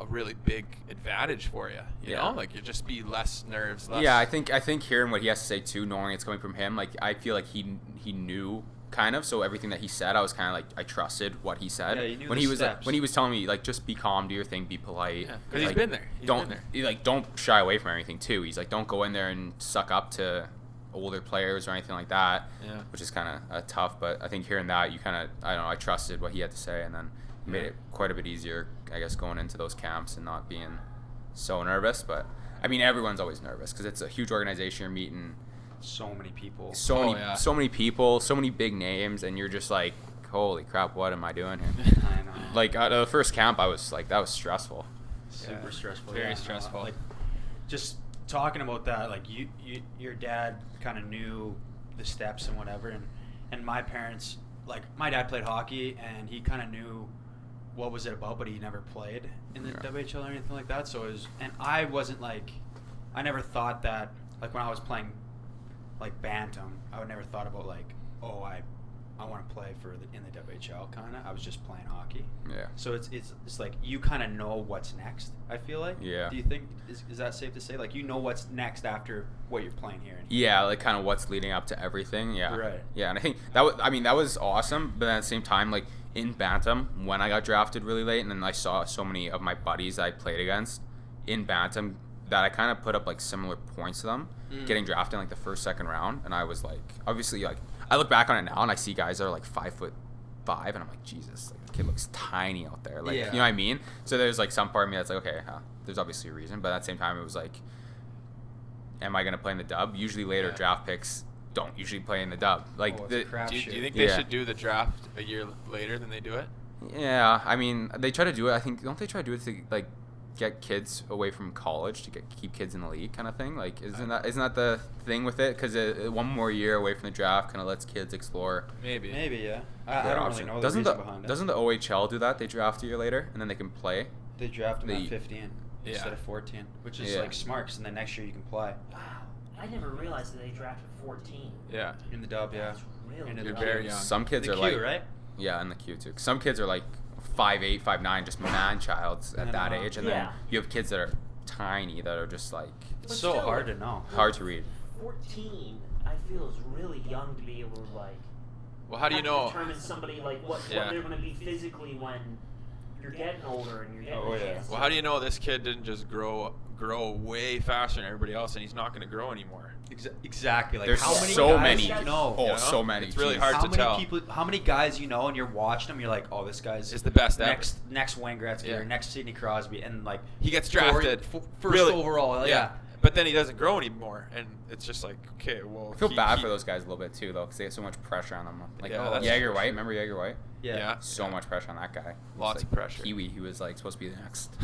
really big advantage for you. You know, like you just be less nerves. Yeah, I think hearing what he has to say too, knowing it's coming from him, like I feel like he knew kind of. So everything that he said, I was kind of like I trusted what he said. Yeah, you knew when the he was steps. When he was telling me like just be calm, do your thing, be polite. Yeah, because like, he's been there. Don't shy away from anything too. He's like don't go in there and suck up to older players or anything like that. Yeah. Which is kind of tough. But I think hearing that, you kind of I don't know. I trusted what he had to say, and then made it quite a bit easier, I guess, going into those camps and not being so nervous. But I mean, everyone's always nervous because it's a huge organization. You're meeting So many people. so many people, so many big names, and you're just like, holy crap, what am I doing here? I know. Like the first camp, I was like, that was stressful. Super stressful. Very stressful. Like, just talking about that, like your dad kind of knew the steps and whatever, and my parents, like my dad played hockey and he kind of knew what was it about, but he never played in the WHL or anything like that. So it was, and I wasn't like, I never thought that, like when I was playing like bantam, I would never thought about like, oh, I want to play in the WHL kind of. I was just playing hockey. Yeah. So it's like you kind of know what's next. I feel like. Yeah. Do you think is that safe to say? Like you know what's next after what you're playing here. Yeah, like kind of what's leading up to everything. Yeah. Right. Yeah, and I think that was awesome. But at the same time, like in bantam, when I got drafted really late, and then I saw so many of my buddies I played against in bantam that I kind of put up like similar points to them, getting drafted in like the first, second round, and I was like, obviously, like I look back on it now and I see guys that are like 5'5", and I'm like, Jesus, like the kid looks tiny out there, like you know what I mean? So there's like some part of me that's like, okay, there's obviously a reason, but at the same time, it was like, am I gonna play in the dub? Usually later draft picks don't usually play in the dub. Like, do you think they should do the draft a year later than they do it? Yeah, I mean, they try to do it. I think don't they try to do it to like get kids away from college to keep kids in the league kind of thing? Like, isn't that the thing with it? Because one more year away from the draft kind of lets kids explore. Maybe, yeah. I don't really know the reason behind it. Doesn't the OHL do that? They draft a year later and then they can play. They draft them at 15 instead of 14, which is like smart. Because then next year you can play. Wow, I never realized that they drafted 14. Yeah. In the dub, That's really You're very young. Some kids are Q, like, right? Yeah, in the Q too. Some kids are like 5'8", 5'9", just man-childs at that age, and then you have kids that are tiny that are just like It's so hard to know. hard to read. 14, I feel, is really young to be able to like. Well, how do you know? Determine somebody like what they're going to be physically when you're getting older and you're getting a chance. Well, how do you know this kid didn't just grow way faster than everybody else, and he's not going to grow anymore? Exactly. Like There's how many so guys many. you know? Oh, so many. It's really Jeez. hard to tell. How many guys you know, and you're watching them, you're like, oh, this guy's is the best next Wayne Gretzky or next Sidney Crosby, and like he gets drafted first overall. Yeah. But then he doesn't grow anymore, and it's just like, okay, well. I feel bad for those guys a little bit too, though, because they have so much pressure on them. Like Jagger White, remember Jagger White? Yeah. So much pressure on that guy. Lots of pressure. Kiwi, he was like supposed to be the next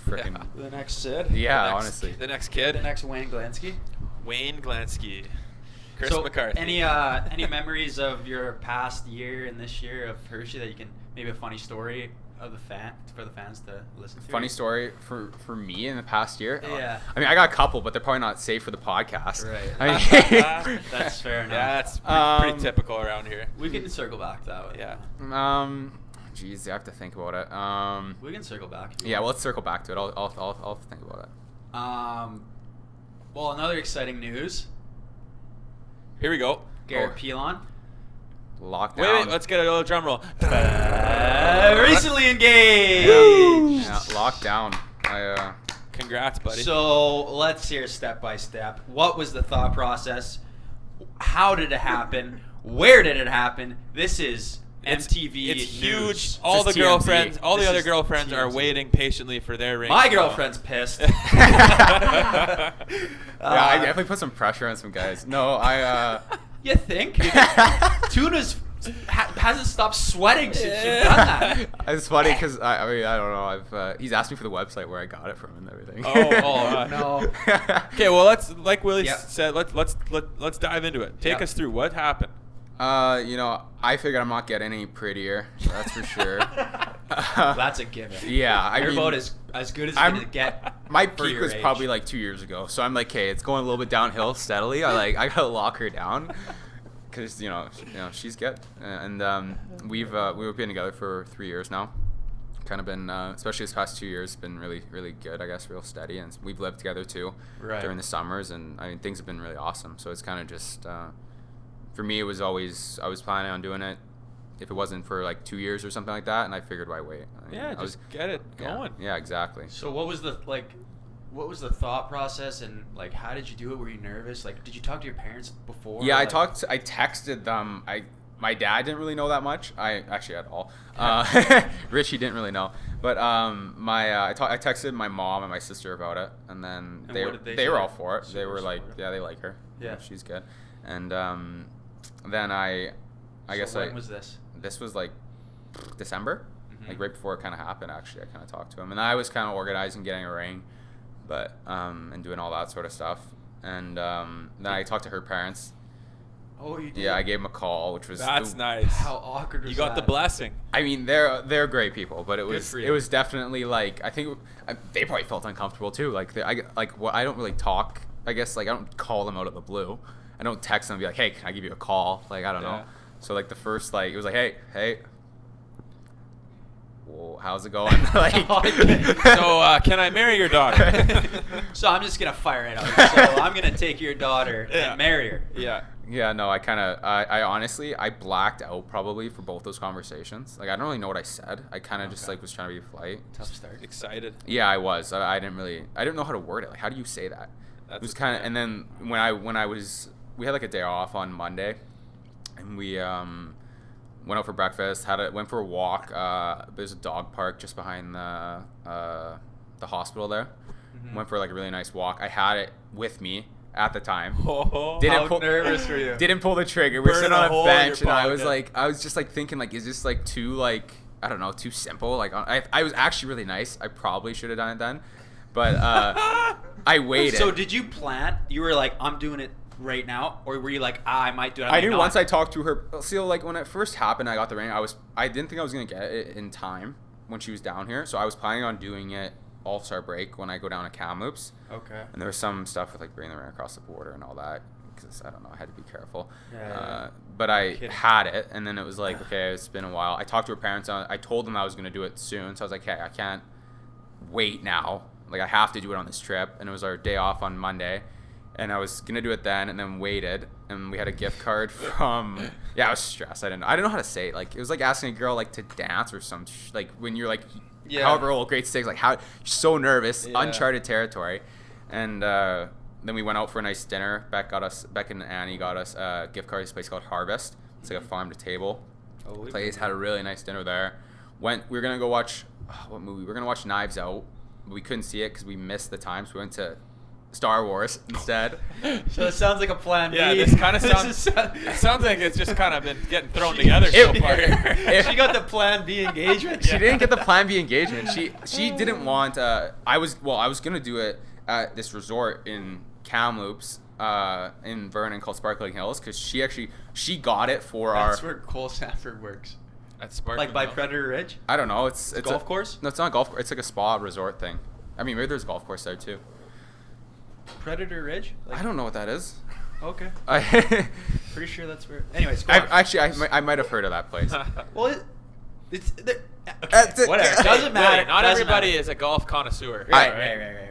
freaking. The next Sid. Yeah, honestly. The next kid. The next Wayne Glansky. Wayne Glansky. Chris So, McCarthy. any memories of your past year and this year of Hershey that you can, maybe a funny story of for the fans to listen to? Funny story for me in the past year. Yeah. I mean, I got a couple, but they're probably not safe for the podcast. Right. I mean, That's fair enough. Yeah, that's pretty typical around here. We can circle back to that one. Yeah. Geez, I have to think about it. We can circle back. Yeah, well, let's circle back to it. I'll think about it. Well, another exciting news. Here we go. Garrett Pilon. Lockdown. Wait, let's get a little drum roll. Recently engaged. Yeah, lockdown. Congrats, buddy. So let's hear step by step. What was the thought process? How did it happen? Where did it happen? This is MTV. It's news. huge. All the Just TMZ. girlfriends, all the This other is girlfriends are TMZ. waiting patiently for their ring. My girlfriend's pissed. Yeah, I definitely put some pressure on some guys. No, You think? Tuna's hasn't stopped sweating since you've done that. It's funny because I mean I don't know. He's asked me for the website where I got it from and everything. No. Okay, well, let's like Willi Yep. said. Let's dive into it. Take Yep. us through what happened. I figured I'm not getting any prettier. That's for sure. That's a given. Yeah, Your mean, vote is as good as you're I'm- gonna get. My for peak your was age. probably like 2 years ago, so I'm like, okay, it's going a little bit downhill steadily. I gotta lock her down, because she's good, and we've been together for 3 years now. Kind of been, especially this past 2 years, been really really good. I guess real steady, and we've lived together too during the summers, and I mean things have been really awesome. So it's kind of just for me, it was always I was planning on doing it. If it wasn't for like 2 years or something like that, and I figured why wait. I mean, Yeah, I just get it going. Yeah, exactly. So what was the thought process, and like how did you do it? Were you nervous? Like, did you talk to your parents before? Yeah, Like, I texted them. My dad didn't really know that much. I actually at all. Richie didn't really know, but I texted my mom and my sister about it, and then And they what did they they were say? all for it. They Super were like, supportive. yeah, they like her. Yeah. She's good. And then I guess when was this? this was like December, Mhm. like right before it kind of happened. Actually, I kind of talked to him, and I was kind of organizing getting a ring, but and doing all that sort of stuff. And then I talked to her parents. Oh, you did. Yeah, I gave them a call, which was That's nice. How awkward was You got the that? blessing. I mean, they're great people, but it Good was for you. it was definitely like I think they probably felt uncomfortable too. Like I don't really talk. I guess like I don't call them out of the blue. I don't text them and be like, hey, can I give you a call? Like I don't Yeah. know. So like the first like it was like hey, well, how's it going? Like So, can I marry your daughter? So I'm just gonna fire it out. So I'm gonna take your daughter Yeah. and marry her. Yeah. Yeah, no, I honestly I blacked out probably for both those conversations. Like I don't really know what I said. I kind of just Okay. like was trying to be polite. Tough start. Excited. Yeah, I was. I didn't know how to word it. Like, how do you say that? That's It was okay. kind of, and then we had like a day off on Monday, and we went out for breakfast. Went for a walk. There's a dog park just behind the hospital there. Mm-hmm. Went for like a really nice walk. I had it with me at the time. Oh, How nervous were you? Didn't pull the trigger. We're Burn sitting a on a hole in bench, your and I was pocket. just like thinking, like, is this like too like I don't know, too simple? Like, I was actually really nice. I probably should have done it then, but I waited. So did you plan? You were like, I'm doing it right now, or were you like, I might do it? I knew once I talked to her. See, like when it first happened, I got the ring. I didn't think I was gonna get it in time when she was down here, so I was planning on doing it All-Star break when I go down to Kamloops. Okay. And there was some stuff with like bringing the ring across the border and all that, because I don't know, I had to be careful. Yeah. But I Kidding. had it, and then it was like, okay, it's been a while. I talked to her parents. I told them I was gonna do it soon, so I was like, hey, I can't wait now. Like I have to do it on this trip, and it was our day off on Monday. And I was gonna do it then, and then waited, and we had a gift card from. Yeah, I was stressed. I didn't know how to say it. Like it was like asking a girl like to dance or some like when you're like, Yeah. however old, grade 6, like how you're so nervous, Yeah. uncharted territory, and then we went out for a nice dinner. Beck and Annie got us a gift card to this place called Harvest. It's like a farm to table place. Had a really nice dinner there. We were gonna go watch what movie? We were gonna watch Knives Out. But we couldn't see it because we missed the time, so we went to Star Wars instead. So it sounds like a plan B. Yeah, this kind of sounds. It sounds like it's just kind of been getting thrown together so far. She got the plan B engagement. She didn't get the Plan B engagement. She didn't want. I was gonna do it at this resort in Kamloops, in Vernon called Sparkling Hills, because she got it for That's our. where Cole Sanford works. That's Sparkling Like by Hills. Predator Ridge. I don't know. It's Golf a, course? No, it's not a golf course. It's like a spa resort thing. I mean, maybe there's a golf course there too. Predator Ridge? I don't know what that is. Okay. I Pretty sure that's where. Anyways, go on. actually I might have heard of that place. Well, It's That's it. whatever. Doesn't matter. Not Doesn't everybody matter. is a golf connoisseur. Right.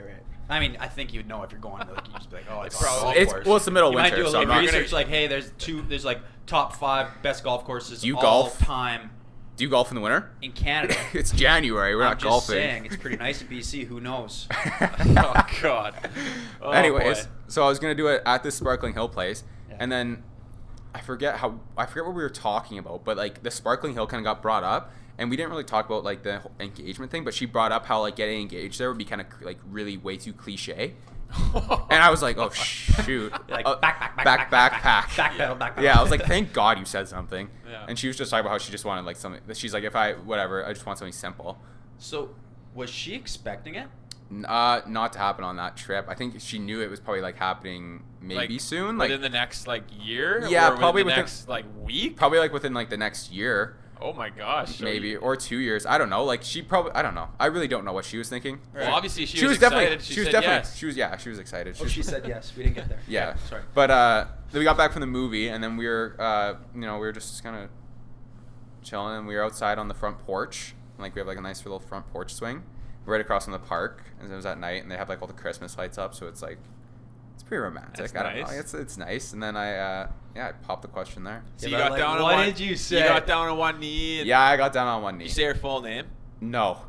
I mean, I think you would know if you're going to like you just be like, oh, it's Probably- a golf course. It's the middle of You winter, might do a so I'm little not- research like, hey, there's like top 5 best golf courses Do you all golf? time Do you golf in the winter? in Canada. It's January. We're I'm not just golfing. saying, it's pretty nice in BC. Who knows? Oh God. Oh, Anyways, boy. so I was gonna do it at this Sparkling Hill place, Yeah. and then I forget what we were talking about, but like the Sparkling Hill kind of got brought up, and we didn't really talk about like the whole engagement thing, but she brought up how like getting engaged there would be kind of like really way too cliche, and I was like, oh shoot, Like backpack. backpedal. Yeah, I was like, thank God you said something. Yeah. And she was just talking about how she just wanted like something. She's like, I just want something simple. So, was she expecting it? Not to happen on that trip. I think she knew it was probably like happening maybe Like, soon. Like within the next like year. Yeah, or probably within the within- next like week. probably like within like the next year. Oh my gosh. So Maybe you- or 2 years. I don't know. Like she probably. I don't know. I really don't know what she was thinking. Well, obviously she She was excited. definitely. She was said definitely. yes. She was excited. Oh, she said yes. We didn't get there. Yeah. Sorry. But then we got back from the movie, and then we were, we were just kind of chilling. And we were outside on the front porch. Like we have like a nice little front porch swing, right across from the park. And it was at night, and they have like all the Christmas lights up, so it's like, it's pretty romantic. That's I don't nice. know. It's nice. And then I popped the question there. So Yeah, you but, got like, down on what one. did you say? You got down on one knee. And Yeah, I got down on one knee. You say her full name. No.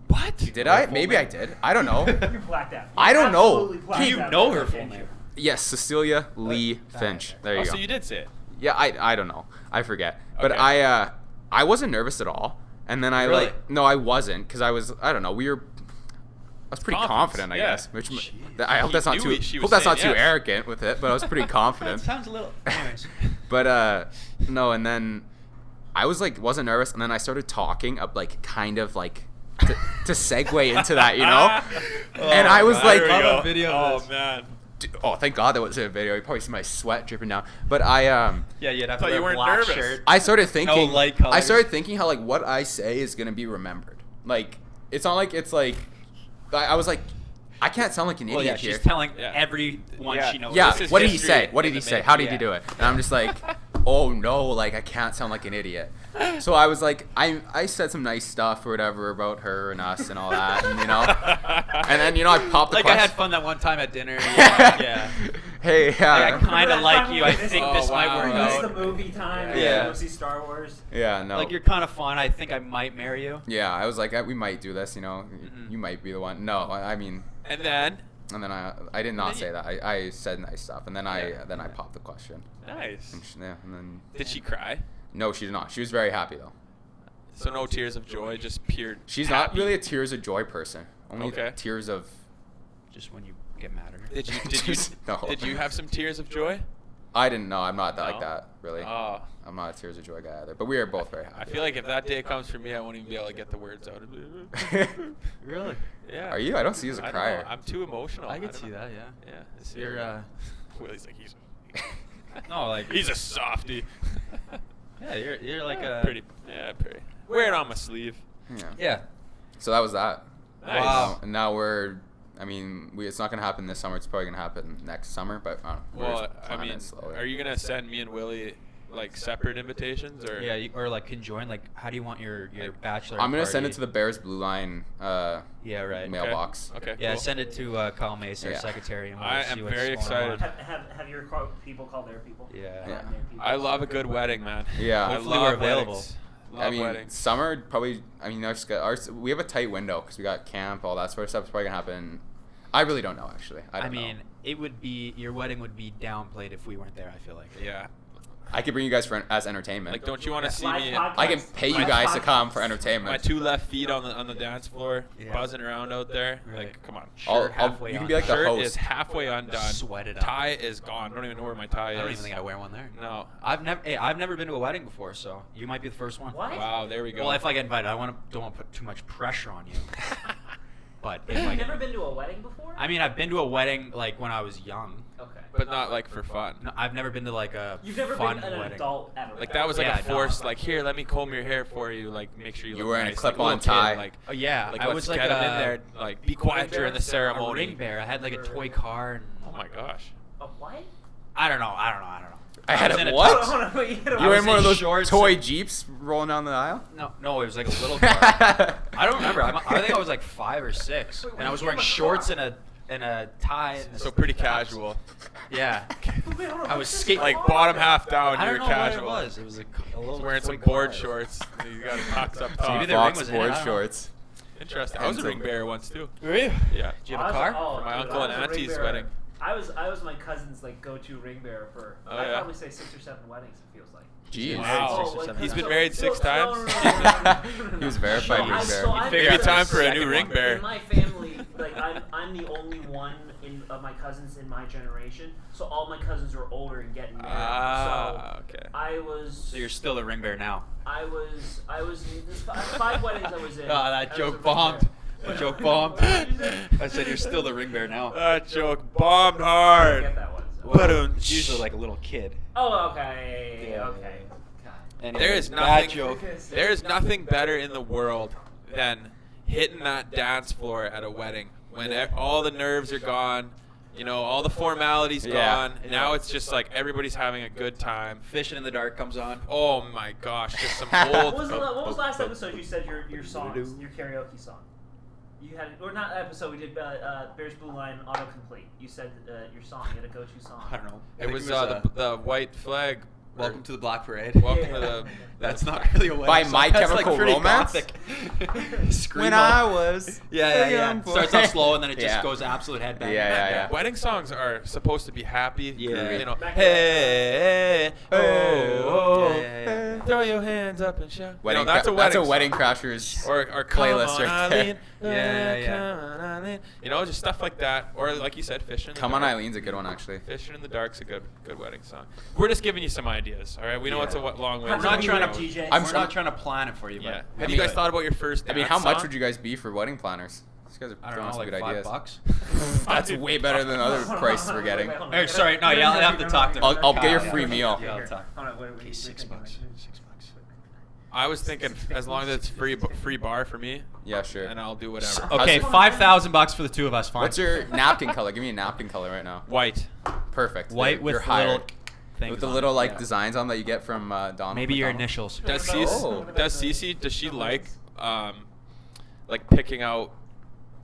What? Did I? Maybe I did. I don't know. You're blacked out. I don't know. Absolutely blacked Do you out know by her that full picture. name? Yes, Cecilia Lee Finch. There you Oh, go. so you did say it. Yeah, I don't know. I forget. But Okay. I wasn't nervous at all. And then I Really? no, I wasn't because I don't know. I was pretty Confidence, confident, I yeah. guess. Which Jeez. I hope He that's not knew too she was hope that's not saying too yes. arrogant with it, but I was pretty That confident. sounds a little. Anyways. But no, and then I was like wasn't nervous, and then I started talking up like kind of like to segue into that, you know. And I was God. like, There we There we Love go. a video Oh of this. man. oh, thank God that wasn't a video. You probably see my sweat dripping down. But I Yeah, you'd have to Thought wear you a weren't black nervous. shirt. I started thinking light colors. I started thinking how like what I say is gonna be remembered. Like it's not like it's like I was like I can't sound like an Well, idiot yeah, here. she's telling Yeah. everyone Yeah. she knows. Yeah, This is what did he history say? What in did he the say? making. How did he Yeah. do it? And I'm just like, oh no, like I can't sound like an idiot. So I was like, I said some nice stuff or whatever about her and us and all that, and and then I popped the Like I had question. fun that one time at dinner. Yeah. Hey, Like, I Remember kind of that like time you. we I missed- think Oh, this might wow. work We missed out. the movie time. Yeah. Go see Star Wars. yeah, no. Like you're kind of fun. I think I might marry you. Yeah, I was like, we might do this, Mhm. You might be the one. No, I mean, And then. and then I did not then say you- that. I said nice stuff, and then I Yeah. popped the question. Nice. And and then Did she cry? no, she did not. She was very happy though. So no tears of joy, just pure. She's not happy. really a tears of joy person. Only Okay. tears of. Just when you get mad at her. Did you No. did you have some tears of joy? I didn't know. I'm not like No? that really. Oh, I'm not a tears of joy guy either. But we are both very I happy. feel like if that day comes for me, I won't even be able to get the words out. Really? Yeah. Are you? I don't see you as a I don't crier. know. I'm too emotional. I could don't see know. that. Yeah. Yeah. It's You're Willie's like he's. no, like He's a softie. yeah, you're like a pretty. Yeah, pretty. Wear it on my sleeve. Yeah. Yeah. So that was that. Nice. Wow. And now we're. I mean, it's not gonna happen this summer. It's probably gonna happen next summer. But we're Well, just I planning mean, it slowly. are you gonna send me and Willie like separate invitations or? Yeah, or like conjoin. Like, how do you want your bachelor? I'm gonna send it party? to the Bears Blueline Yeah, right. mailbox. Okay. Yeah, cool. send it to Kyle Mace, our Yeah. secretary. And we'll I see am what's very going excited. on. Have your people call their people? Yeah. Yeah. Their people. I love a good wedding, man. Yeah. I Hopefully love we're available. weddings. Love I mean, weddings. summer probably. I mean, we have a tight window because we got camp, all that sort of stuff. It's probably gonna happen. I really don't know actually. I I don't mean, know. it would be your wedding would be downplayed if we weren't there. I feel like. Yeah. I could bring you guys for as entertainment. Like, don't you want to see Live me? podcast. I can pay you Live guys to podcast. come for My entertainment. two left feet on the dance floor, Yeah. buzzing around out there. Right. Like, come on. Shirt halfway you can on. be like the Shirt host. is halfway undone. Sweat it up. Tie is gone. Don't even know where my tie I is. don't even think I wear one there. No. I've never been to a wedding before, so you might be the first one. What? Wow. There we go. Well, if I get invited, don't want to put too much pressure on you. But if I You've get, never been to a wedding before? I mean, I've been to a wedding like when I was young. Okay. but not like for fun. No, I've never been to like a You've never fun been an wedding. adult ever. Like that was like Yeah, a no. forced. Like here, let me comb your hair for you. Like make sure you You're look wearing a nice. clip-on like, little kid, tie. Like, Oh yeah, like I let's was like get a, him in there. Like be quiet during the a ceremony. ring bearer. I had like a toy car. And Oh my gosh. A what? I don't know. I had was in it. a What? tux. Hold on, wait, You I were was in one in of those shorts toy and- Jeeps rolling down the aisle? No, it was like a little car. I don't remember. I think I was like 5 or 6, and I was wearing shorts and a tie. And So pretty casual. Yeah. I was skating Like bottom half down, I you don't were know casual. what it was. It was a little He's wearing toy some board car. shorts. You got a tux up maybe top. the ring Fox was in it, board I don't know. shorts. Interesting. I was a ring bearer once too. Were you? Yeah. Did you have a car? For my uncle and auntie's wedding. I was my cousin's like go-to ring bearer for. Oh, I'd yeah? probably say 6 or 7 weddings. It feels like. Jeez. Wow. Six or seven. He's been so- married 6 times? He was verified No, ring I- bearer. so I- Maybe Maybe after time the for a new second ring one. bearer. In my family, like I'm the only one of my cousins in my generation, so all my cousins are older and getting married. Ah, so okay. I was. So you're still a ring bearer now. I was. There's 5 weddings I was in. Oh, I that was a joke ring bombed. bearer. That joke bombed. I said you're still the ring bearer now. That joke bombed I hard. get that one. So. But It's usually like a little kid. Oh, okay. Yeah. Okay. God. Anyway, There is bad nothing. joke. There is nothing better in the world than hitting that dance floor at a wedding when all the nerves are gone. You know, all the formalities Yeah. gone. Now it's just like everybody's having a good time. Fishing in the Dark comes on. Oh my gosh, just some What was, old. what was last episode you said your songs, your karaoke song? You had, or not episode, we did Bears Blueline autocomplete. You said your song, you had a go-to song. I don't know. I It think was the white flag. Welcome to the Black Parade. Welcome to the. That's not really a wedding By song. My That's Chemical like pretty Romance? gothic. When Screamo. I was. Yeah. young Starts boy. off slow and then it just Yeah. goes absolute headbang. Yeah. Wedding songs are supposed to be happy. Yeah. You know, Back hey, oh, Yeah. throw your hands up and shout. Wedding You know, that's a wedding. That's a Wedding song. Crashers. Or playlist come on, right there. Eileen. Yeah. Come on, Eileen. You know, just stuff like that. Or like you said, fishing. in the Come on, dark. Eileen"'s a good one actually. Fishing in the Dark's a good wedding song. We're just giving you some ideas. All right, we know Yeah. it's a long way. We're not trying to DJ. We're not trying to plan it for you. Yeah. But Have I you mean, guys thought about your first? I mean, dance how much song? would you guys be for wedding planners? These guys are I don't throwing know, some like good ideas. $5. That's way better than other prices we're getting. Hey, sorry, no, yeah, I'll have to talk to him. I'll get your Yeah. free meal. Yeah, I'll talk. Hold on, what are we Okay, $6. $6. I was thinking, as long as it's free bar for me, Yeah, sure. and I'll do whatever. Okay, How's it- $5,000 for the two of us. Fine. What's your napkin color? Give me a napkin color right now. White. Perfect. white You're with the hired. little things With the on little it, like yeah. designs on that you get from Donald. Maybe your McDonald. initials. Does Oh. Cece, does she like picking out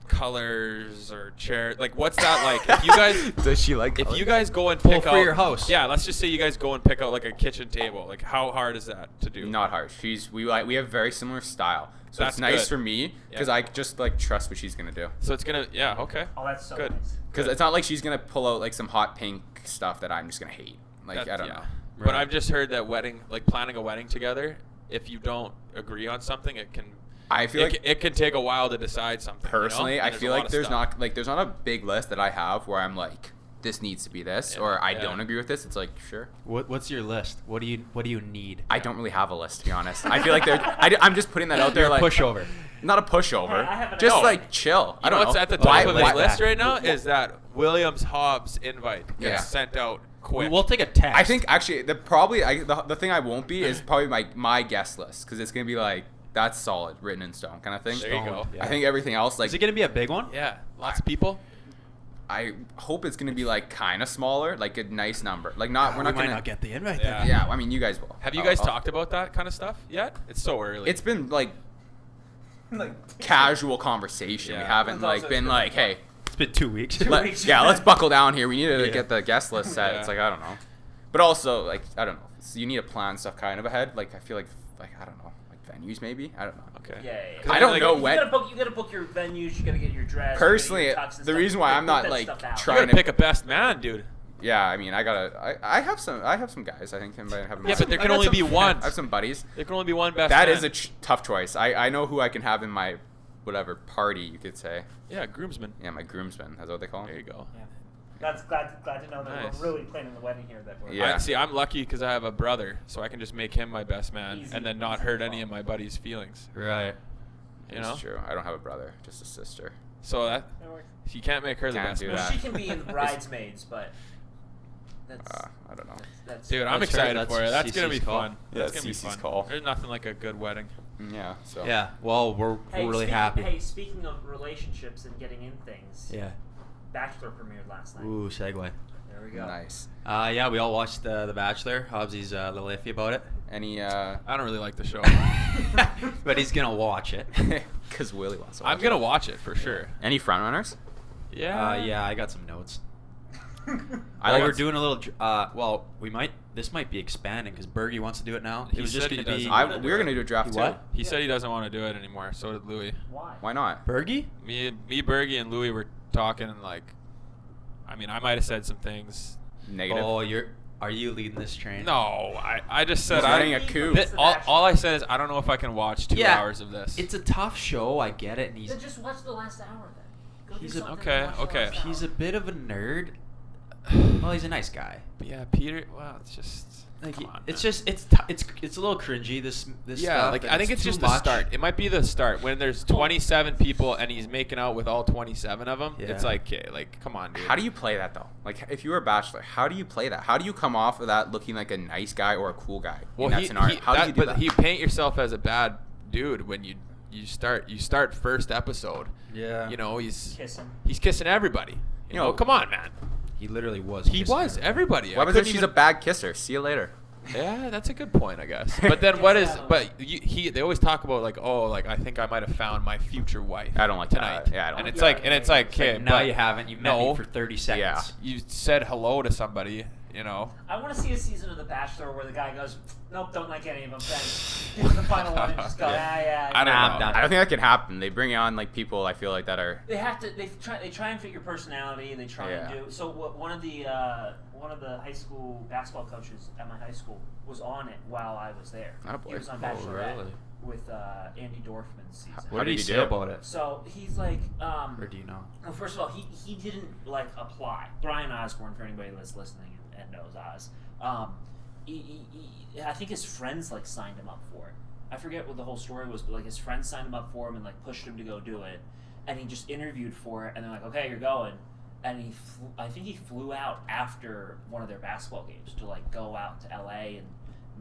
colors or chair? Like, what's that like? If you guys, Does she like? if you guys go and Well, pick for out your house. yeah, let's just say you guys go and pick out like a kitchen table. Like, how hard is that to do? Not hard. We have very similar style, so That's it's nice good. for me because Yeah. I just like trust what she's gonna do. So it's gonna okay. Oh, that's so Good. nice. Because it's not like she's gonna pull out like some hot pink stuff that I'm just gonna hate. Like That- I don't yeah. know. But I've just heard that planning a wedding together, if you don't agree on something, it can I feel like it can take a while to decide something. you know? personally, And I there's feel a lot like of there's stuff. not a big list that I have where I'm like this needs to be this Yeah, or I yeah. don't agree with this. It's like sure. What's your list? What do you need? I don't really have a list to be honest. I feel like I'm just putting that out there You're a like pushover. not a pushover. Hey, I have an just idea. like chill. I You know don't what's know. at the top Why- of why- his list right now is that Williams Hobbs invite gets Yeah. sent out quick. We'll take a text. I think actually the thing I won't be is probably my guest list because it's gonna be like that's solid written in stone kind of thing. There you go. Yeah. I think everything else like Is it gonna be a big one? Yeah, lots of people. I hope it's gonna be like kind of smaller, like a nice number. Like not we're not we might gonna not get the invite. Yeah. Then. Yeah, I mean you guys will. Have you I'll- guys I'll- talked about that kind of stuff yet? It's so early. It's been like casual conversation. We Yeah. haven't It's like also been been like, hey, It's been 2 weeks. let's buckle down here. We need to Yeah. get the guest list set. Yeah. It's like I don't know, but also like I don't know. You need to plan stuff kind of ahead. Like I feel like I don't know, like venues maybe. I don't know. okay. Yeah. 'Cause I don't like, know You when. gotta book your venues. You gotta get your dress. Personally, you gotta get your tux and the stuff. reason why You I'm gotta not, put that like, stuff out. You trying gotta to- pick a best man, dude. Yeah, I mean I have some guys I think can have. Yeah, but there I can got only some be one. I have some buddies. There can only be one best That man. is a tough choice. I know who I can have in my whatever party you could say. Yeah, groomsman. Yeah, my groomsman. That's what they call There him. you go. Yeah. That's glad to know that Nice. we're really planning the wedding here. That we're Yeah. See, I'm lucky because I have a brother, so I can just make him my best man Easy, and then not easy hurt call. any of my buddies' feelings. Right. You know? It's true. I don't have a brother, just a sister. So that That works. you can't make her the Can't best do man. Well, that. she can be in the bridesmaids, but that's I don't know. that's. Dude, I'm That's excited her. for it. That's gonna be Cece's call. fun. Yeah, That's gonna be Cece's fun. call. There's nothing like a good wedding. Yeah. So. Yeah. Well, we're really happy. Hey, speaking of relationships and getting in things, Yeah. Bachelor premiered last night. Ooh, segue. There we go. Nice. Yeah, we all watched The Bachelor. Hobbsy's a little iffy about it. Any I don't really like the show. But he's going to watch it. because Willi wants to watch I'm gonna watch it for sure. Any front runners? Yeah, I got some notes. I like we're doing a little. Well, this might be expanding because Bergie wants to do it now. He It was said just he going to be. doesn't. we were gonna do a draft too. What? He said he doesn't want to do it anymore. So did Louis. Why? Why not? Bergie? Me, Bergie, and Louis were talking, and like, I mean, I might have said some things. Negative. Oh, are you leading this train? No, I just said He's I. running a coup. All I said is I don't know if I can watch 2 Yeah, hours of this. It's a tough show. I get it, and Then just watch the last hour then. Go do He's a- something okay, and watch the okay. last hour. he's a bit of a nerd. Well, he's a nice guy. Yeah, Peter. Well, it's just. Like Come on, it's man. just it's a little cringy. This Yeah, stuff, like and I think it's too just much. the start. It might be the start when there's 27 people and he's making out with all 27 of them. It's Yeah. like, okay, like come on, dude. How do you play that though? Like, if you were a bachelor, how do you play that? How do you come off of that looking like a nice guy or a cool guy in that scenario? How do you do that? you paint yourself as a bad dude when you start first episode. Yeah. You know, he's Kissing. kissing everybody. You know, know, come on, man. He literally was. He kissing was her. everybody. What I happens if couldn't she's a even- bad kisser? See you later. Yeah, that's a good point, I guess. But then what is? But they always talk about like, oh, like I think I might have found my future wife. I don't like tonight. that. Yeah, I don't and like it's that. like, and it's like, okay, Like, now but you haven't. You met no. me for 30 seconds. Yeah. you said hello to somebody. You know. I want to see a season of The Bachelor where the guy goes, "Nope, don't like any of them." Then get to the final one and just go, yeah. I don't Nah, I'm know. done. I don't think that can happen. They bring on like people I feel like that are. They have to. They try and fit your personality. They try and Yeah. do. So one of the high school basketball coaches at my high school was on it while I was there. Attaboy. He was on Oh, Bachelorette really? with Andy Dorfman's season. How What did he did he say do? about it? So he's like, Or do you know? well, first of all, he didn't like apply. Brian Osborne, for anybody that's listening and knows Oz, I think his friends like signed him up for it. I forget what the whole story was, but like his friends signed him up for him and like pushed him to go do it, and he just interviewed for it, and they're like, okay, you're going, and I think he flew out after one of their basketball games to like go out to LA and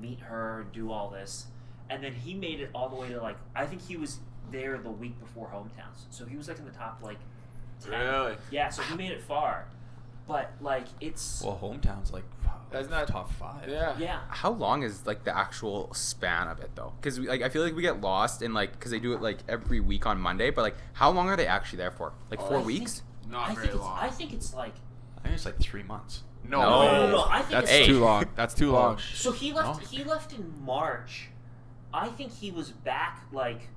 meet her and do all this, and then he made it all the way to like I think he was there the week before hometowns, so he was like in the top like 10. Really? Yeah, so he made it far, but like it's Well, hometown's like That's not- top 5. yeah. How long is like the actual span of it though? Because like I feel like we get lost in like because they do it like every week on Monday, but like how long are they actually there for? Like Oh, 4 I weeks? Not I very think long. I think it's like I think it's like 3 months. No, No. I think that's it's too long. That's too long. so he left. No. He left in March. I think he was back like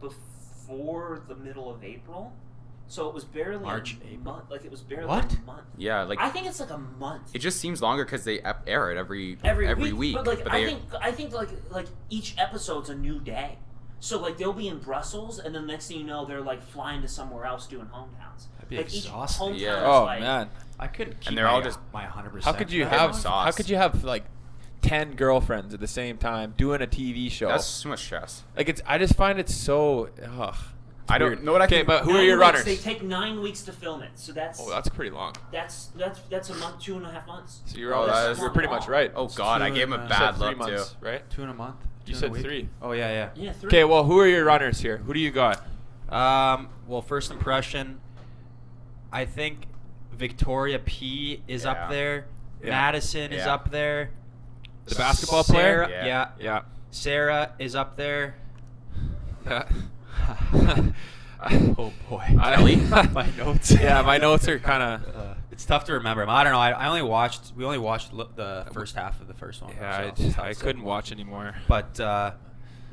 before the middle of April. So it was barely March, a April. month. Like it was barely What? a month. Yeah, like I think it's like a month. it just seems longer because they air it every week. But like they, I think like each episode's a new day. So like they'll be in Brussels, and then next thing you know, they're like flying to somewhere else doing hometowns. That'd be like each exhausting. hometown Yeah. is Oh like, man, I couldn't keep And they're my, all just- my 100%. how could you They're have? sauce. How could you have like 10 girlfriends at the same time doing a TV show? that's too much stress. Like it's. I just find it so. Ugh. It's I don't weird. know what I Okay, can- but who are 9 your weeks. runners? They take 9 weeks to film it, so that's Oh, that's pretty long. that's a month, 2.5 months. So you're Oh, all. that is- You're pretty much right. Oh God, I gave him a You bad said 3 look too. months, right? 2 in a month? You 2 in a said week? 3. Oh, yeah. Yeah, 3. Okay, well, who are your runners here? Who do you got? Well, first impression, I think Victoria P is Yeah. up there. Yeah. Madison is Yeah. up there. The basketball player? Sarah, Yeah. yeah. Sarah is up there. Oh boy. Kelly? My notes. Yeah, my notes are kind of. It's tough to remember 'em. I don't know. We only watched the first half of the first one. Yeah, so I couldn't watch anymore. But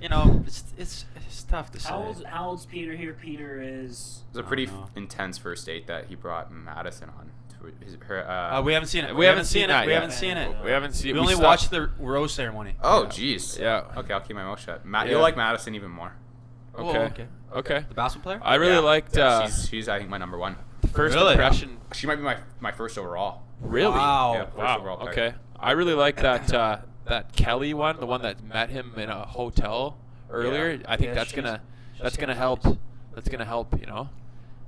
you know, it's tough to say. How old's Peter here? Peter is. It was a pretty Oh, no. intense first date that he brought Madison on. Her, We haven't seen it. We haven't seen it. that We yet. haven't seen it. We haven't seen. We only stopped- watched the rose ceremony. oh jeez. Yeah. Okay, I'll keep my mouth shut. Yeah. You'll like Madison even more. Okay. Oh, Okay. The basketball player? I really Yeah. liked Yeah, she's I think my number one. the first Really? impression. She might be my first overall. Really? Wow. Yeah, first overall Wow. player. Okay. I really like that that Kelly one, the one that met him in a hotel earlier. Yeah. I think Yeah, that's she's- gonna she's help. nice. That's gonna help. You know.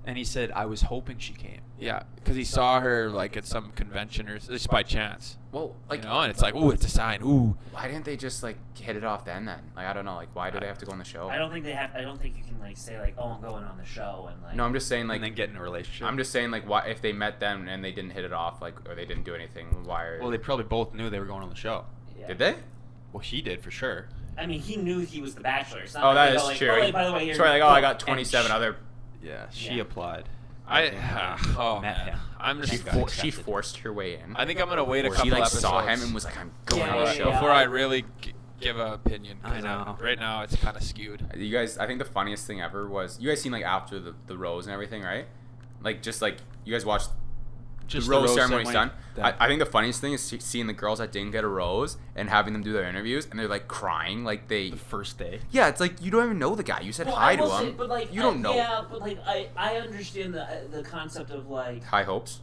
And he said, I was hoping she came. Yeah, because he saw her like at some convention or just by chance. Well, like, You know, and it's like, ooh, it's a sign. Ooh. why didn't they just like hit it off then? Like, I don't know. Like, why do they have to go on the show? I don't think you can like say like, oh, I'm going on the show and like. No, I'm just saying like. And then get in a relationship. I'm just saying like, why if they met them and they didn't hit it off, like, or they didn't do anything, why? Well, they probably both knew they were going on the show. Yeah. Did they? Well, he did for sure. I mean, he knew he was the Bachelor. It's not Oh, like that they is go, like, true. Oh, hey, by the way, here. Sorry, like, oh, I got 27 other. Yeah, she Yeah. applied. Oh Met man, him. I'm She, just. That guy she accepted. forced her way in. I think I'm gonna wait a Or couple she like episodes saw him and was like, I'm going Yeah, on the yeah, show. yeah. before I really give an opinion. 'Cause I know. Right now, it's kind of skewed. You guys, I think the funniest thing ever was you guys seen like after the rose and everything, right? Like just like you guys watched Just the rose ceremony's done. That- I think the funniest thing is seeing the girls that didn't get a rose and having them do their interviews and they're like crying like they. the first day. Yeah, it's like you don't even know the guy. You said Well, hi I to will say- him. but like, you don't know. Yeah, but like I understand the concept of like, High hopes.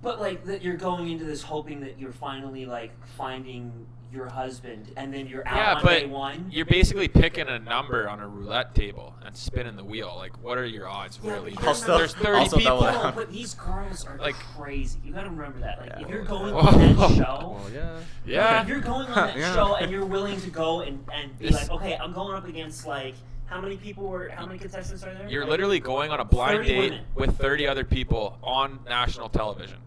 but like that you're going into this hoping that you're finally like finding your husband, and then you're out Yeah, on but day one. you're basically picking a number on a roulette table and spinning the wheel. Like, what are your odds Yeah, really? but There's, also- there's 30 also people. double No, down. but these girls are Like- crazy. You gotta remember that. Like, Yeah. if you're going Whoa. on that show, yeah. Yeah. if you're going on that Yeah. show and you're willing to go and be This- like, okay, I'm going up against like, how many contestants are there? You're Like, literally going on a blind 30 date women. with 30 other people on national television.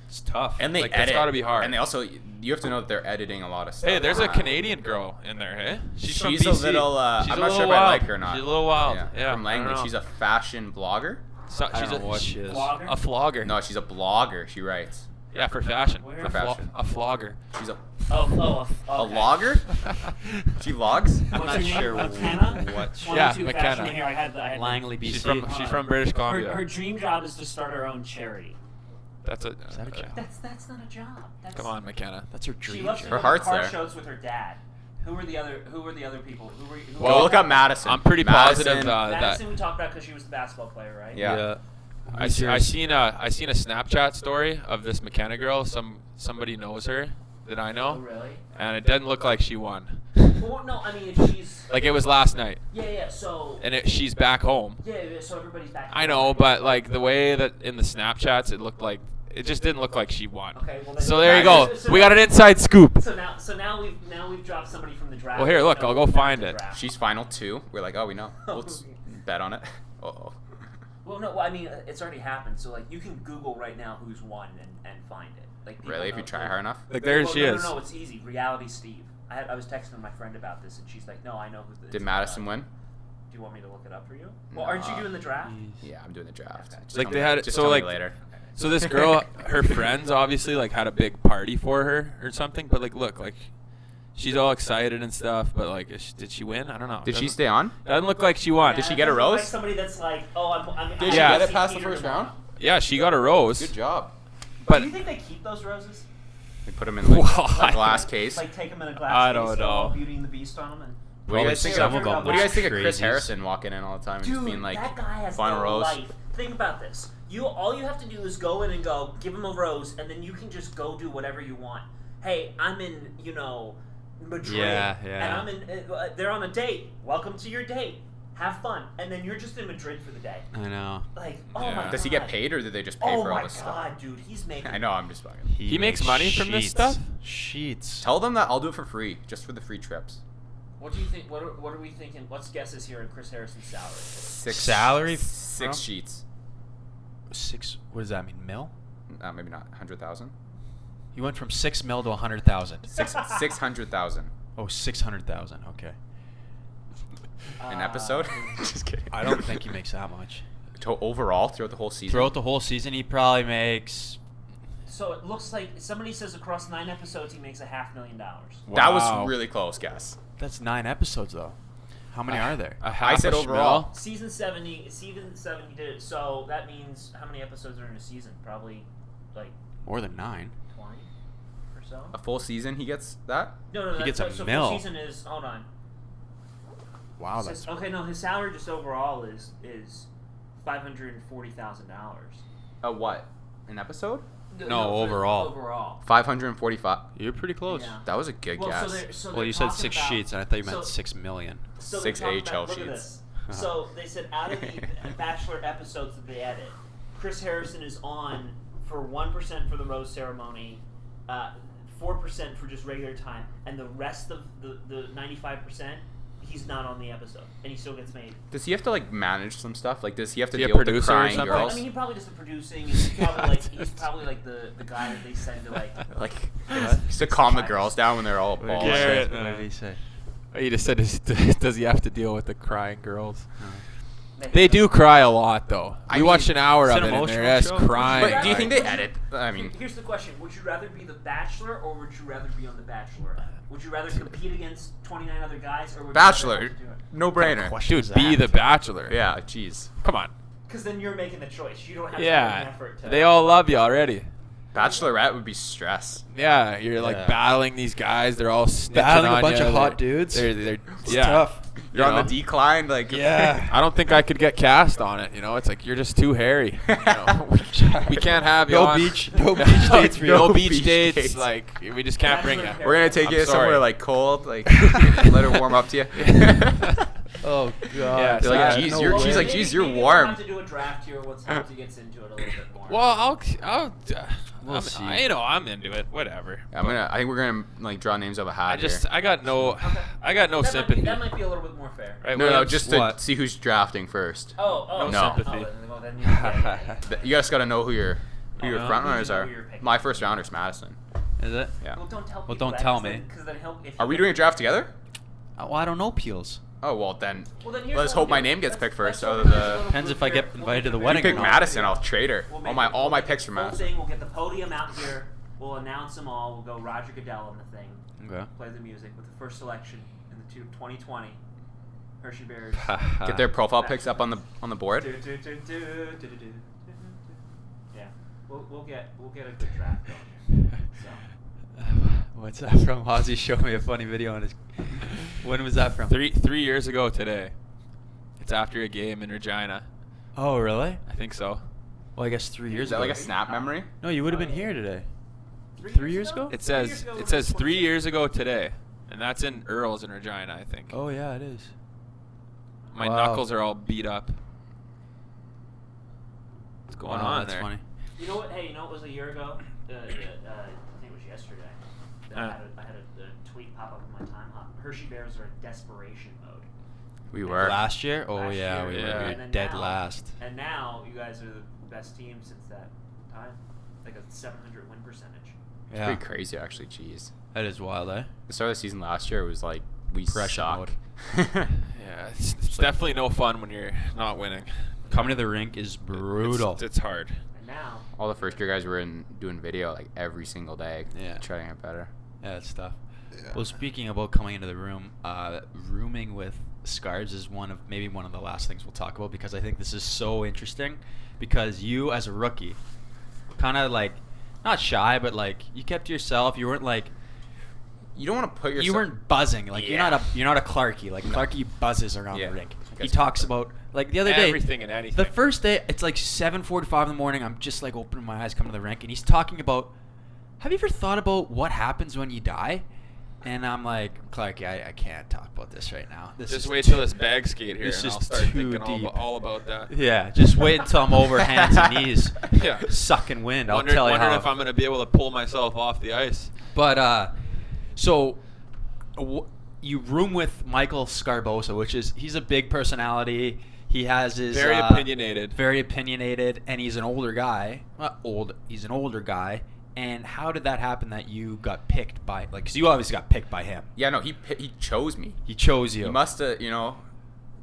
It's tough. And they Like, that's edit. gotta be hard. And they also, you have to know that they're editing a lot of stuff. Hey, there's a Canadian girl in there, hey? She's from She's a BC. little. She's I'm a not little sure if wild. I like her or not. She's a little wild. Yeah, From I don't Langley. know. She's a fashion blogger. So, I she's don't know what she she is. Vlogger? a flogger. No, she's a blogger. She writes. Yeah, for fashion. Where? For fashion. A flogger. She's a Oh, a okay. logger. She logs. I'm What's not her name? sure McKenna? what. Yeah, 22 McKenna. fashion here. I had Langley, BC. She's from British Columbia. Her dream job is to start her own charity. That's a. Is that a job? That's not a job. That's, Come on, McKenna. That's her She dream. loves to job. go Her to heart's car there. shows with her dad. Who were the other people? Who were Well, Go look up Madison. I'm pretty Madison. positive that Madison we talked about because she was the basketball player, right? Yeah. I seen a Snapchat story of this McKenna girl. Somebody knows her that I Oh, know, really? and it doesn't look like she won. Well, no, I mean, if she's... Like it was last night, Yeah, so... and she's back home. Yeah, so everybody's back. I know, but like the way that in the Snapchats it looked like it just didn't look like she won. Okay, well then... So there you go. So We got an inside scoop. So now we've dropped somebody from the draft. Well, here, look, I'll go Not find the it. draft. She's final 2. We're like, oh, we know. Let's bet on it. Uh-oh. Well, no, I mean, it's already happened. So like, you can Google right now who's won and find it. Like, people Really? If know you try who- hard enough? Like there Well, she no, is. No, it's easy. Reality Steve. I was texting my friend about this, and she's like, "No, I know who." Did Madison win? Do you want me to look it up for you? Well, aren't you No. doing the draft? Yeah, I'm doing the draft. Okay. Just Like tell they me- had just so tell me like later. so this girl, her friends obviously like had a big party for her or something. But like, look, like she's all excited and stuff. But like, did she win? I don't know. Did she Doesn't- stay on? Doesn't look like she won. Did she it get a doesn't look rose? Like somebody that's like, "Oh, I'm." Did she get it past the first round? Yeah, she got a rose. Good job. But Do you think they keep those roses? We put them in like Why? a glass case. Like take them in a glass I case, don't throw know. Beauty and the Beast on them, and. What do you guys Probably think some of? of them What do you guys think of are Chris crazies. Harrison walking in all the time and Dude, just being like, that guy has final no rose? life. Think about this. All you have to do is go in and go, give him a rose, and then you can just go do whatever you want. Hey, I'm in, Madrid, Yeah. and I'm in. They're on a date. Welcome to your date. Have fun, and then you're just in Madrid for the day. I know. Like, oh Yeah. my god. Does he get paid or did they just pay Oh for all my this god, stuff? dude, he's making. I know, I'm just fucking. He makes money from this stuff? Sheets. Tell them that I'll do it for free, just for the free trips. What do you think? What are we thinking? What's guesses here on Chris Harrison's salary? 6 Salary, bro? 6 sheets. 6. What does that mean? Mil? Maybe not 100,000. You went from 6 mil to 100,000. 600,000 Oh, 600,000. Okay. an episode. Just kidding. I don't think he makes that much. Overall throughout the whole season. Throughout the whole season, he probably makes. So it looks like somebody says across 9 episodes he makes $500,000. That Wow. was really close, guess. That's 9 episodes, though. How many are there? A half said a overall. schmil? Season 70 did it. So that means how many episodes are in a season? Probably like More than 9. 20 or so. A full season, he gets that. No, He gets a so mil. full season is hold on. Wow, Says- that's. okay, no, his salary just overall is $540,000. What? An episode? No, overall. Overall. 545. You're pretty close. Yeah. That was a good Well, guess. so Well, they're you said talking 6 about- sheets, and I thought you meant so- 6 million. So 6 they're talking AHL about- look at sheets. this. So they said out of the Bachelor episodes that they edit, Chris Harrison is on for 1% for the rose ceremony, 4% for just regular time, and the rest of the 95%, he's not on the episode, and he still gets made. Does he have to like manage some stuff? Like, does he have to Is he a deal with the producer or crying something? girls? I mean, he probably does the producing. And he's probably like the guy that they send to like. Like, just to calm the girls down when they're all bald. Garrett, What did he say? You just said, does he have to deal with the crying girls? They do cry a lot, though. We watched an hour It's of an it, and they're emotional just show. crying. But do you think they like- edit? I mean, Here's the question: would you rather be the Bachelor or would you rather be on the Bachelorette? Would you rather compete against 29 other guys or would Bachelor, you rather do it? no brainer. Dude, be the Bachelor. Yeah, jeez. Come on. Because then you're making the choice. You don't have to put an Yeah. effort to. They all love you already. Bachelorette would be stress. Yeah, you're like Yeah. battling these guys. They're all snitching Battling a on bunch you. of hot They're- dudes. They're It's yeah. tough. You're You on know? the decline, like Yeah. I don't think I could get cast on it. You know, it's like you're just too hairy. You know? We can't have you No on. beach dates for you. No No beach beach dates. dates. Like we just can't bring you. Bachelor We're gonna take I'm you sorry. somewhere like cold, like let her warm up to you. Oh god. Yeah, They're like, Yeah, geez, no you're, way. she's like, geez, you're Maybe warm. We'll have to do a draft here once Hobbsy gets into it a little bit more. Well, We'll see. I'm into it. Whatever. I think we're gonna like draw names of a hat. I got no sympathy. That might be a little bit more fair. Right, No, well, no, that's- just to what? see who's drafting first. Oh, No sympathy. well, then yeah. You just gotta know who your Oh, front you runners know are. who you're picking. My first rounder's Madison. Is it? Yeah. Well, don't tell. Well, people don't that, tell 'cause me. then- 'cause then if Are you we get- doing a draft together? Well, I don't know Peels. Oh well, then Well, then here's let's what hope we'll my do. name gets Let's- picked first. let's Out of organize a the little Depends if I group get here. invited to the We'll wedding you or pick not. Madison, I'll trade her. We'll All my make picks are the Madison. thing, we'll get the podium out here. We'll announce them all. We'll go Roger Goodell on the thing. Okay. Play the music with the first selection in the 2020 Hershey Bears. Get their profile pics up on the board. Yeah, we'll get a good draft going here. So. What's that from? Hobbsy showed me a funny video on his. When was that from? 3 years ago today. It's after a game in Regina. Oh, really? I think so. Well, I guess 3 years Is that ago. like a snap memory? No, you would have been here today. 3 years ago? It says 3 years ago today, and that's in Earls in Regina, I think. Oh yeah, it is. My Wow. knuckles are all beat up. What's going on that's there? funny. You know what? Hey, you know what was a year ago? I think it was yesterday. I had a tweet pop up in my time hop. Hershey Bears are in desperation mode. We were. Last year? Oh Last yeah, year, we yeah. were And then dead now- last. And now you guys are the best team since that time. Like a 700 win percentage. It's Yeah, pretty crazy, actually. Jeez. that is wild, eh? The start of the season last year was like we Pressure suck. Yeah, it's definitely no fun when you're not winning. Coming to the rink is brutal. It's hard. And now, All the first year guys were doing video like every single day. Yeah. Trying to get better. Yeah, that's tough. Well, speaking about coming into the room, rooming with Scars is one of the last things we'll talk about because I think this is so interesting because you as a rookie, kind of like not shy, but like you kept to yourself. You weren't like You don't want to put yourself. you weren't buzzing. Like Yeah. you're not a Clarkie. Like Clarkie buzzes around Yeah. the rink. I He guess talks so. about like the other day. Everything and anything. The first day, it's like 7:45 in the morning. I'm just like opening my eyes, coming to the rink, and he's talking about. Have you ever thought about what happens when you die? And I'm like, Clarky, I can't talk about this right now. This Just is wait till this bag skate here, This and is I'll start too thinking deep. all about that. Yeah, just wait until I'm over hands and knees, Yeah. sucking wind. I'll Wondering tell you how. if I'm going to be able to pull myself off the ice. But so you room with Michael Sgarbossa, which is he's a big personality. He has his Very opinionated. very opinionated, and he's an older guy. Not old. He's an older guy. And how did that happen that you got picked by? Like, because you obviously got picked by him. Yeah, no, he chose me. He chose you. He must have,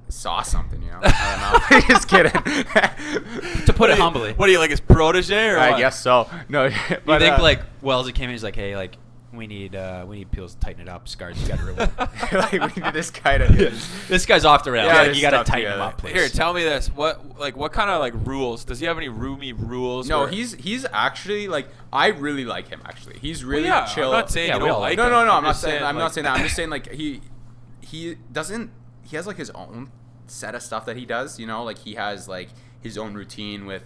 saw something, I don't know. Just kidding. To put it humbly. What are you, like his protege or I what? guess so. No, You but think like Wellesley came in, he's like, hey, like we need Peels to tighten it up. Scars, you got to remove. like we need this guy to. This guy's off the rails. Yeah, Like, this you got to stuff tighten him together. up, please. Here, tell me this. What kind of like rules? Does he have any roomy rules? No, or- he's actually like I really like him. Actually, he's really yeah, chill. I'm not saying Yeah, you we don't all like no, him. no, no. I'm not just saying. I'm like- not saying that. I'm just saying like he doesn't. He has like his own set of stuff that he does. Like he has like his own routine with.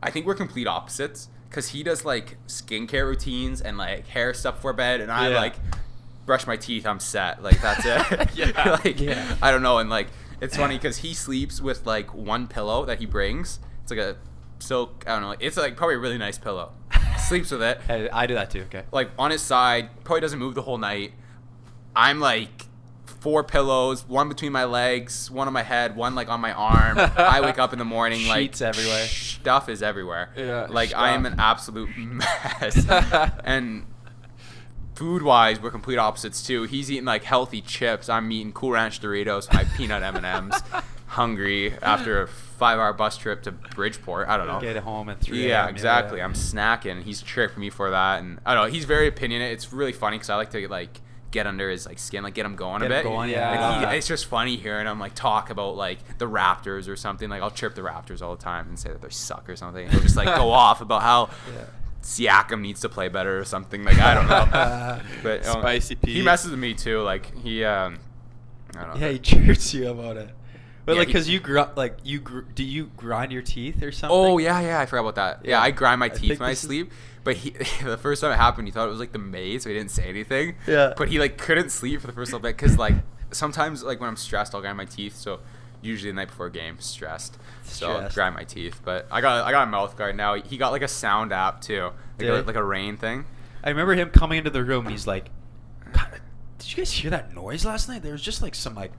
I think we're complete opposites because he does like skincare routines and like hair stuff for bed, and I Yeah. like brush my teeth. I'm set. Like that's it. Yeah. Like Yeah. I don't know, and like It's funny because he sleeps with like one pillow that he brings. It's like a silk, I don't know. It's like probably a really nice pillow. Sleeps with it. Hey, I do that too. Okay. Like on his side, probably doesn't move the whole night. I'm like 4 pillows, one between my legs, one on my head, one like on my arm. I wake up in the morning Sheets like everywhere. Stuff is everywhere. Yeah, like stuff. I am an absolute mess. And food-wise, we're complete opposites too. He's eating like healthy chips. I'm eating Cool Ranch Doritos, my peanut M&Ms. Hungry after a 5-hour bus trip to Bridgeport. I don't know. Get home at 3 Yeah, a.m. exactly. I'm snacking. He's tricked me for that, and I don't know. He's very opinionated. It's really funny because I like to like get under his like skin, like get him going Get a him bit. going, yeah. I love that. It's just funny hearing him like talk about like the Raptors or something. Like I'll chirp the Raptors all the time and say that they suck or something. He'll just like go off about how Siakam needs to play better or something. Like I don't know. But Spicy Pete. he messes with me too. Like he, I don't know. Yeah, he cheers you about it. But Yeah, like, he- cause do you grind your teeth or something? Oh yeah, I forgot about that. Yeah, Yeah. I grind my I teeth think when I this is- sleep. But he, the first time it happened, he thought it was like the maid, so he didn't say anything. Yeah. But he like couldn't sleep for the first little bit because like sometimes like when I'm stressed, I'll grind my teeth. So usually the night before a game, stressed. So I'll Stressed. grind my teeth. But I got a mouth guard now. He got like a sound app too, Did he? like a rain thing. I remember him coming into the room. He's like, "God, did you guys hear that noise last night? There was just like some like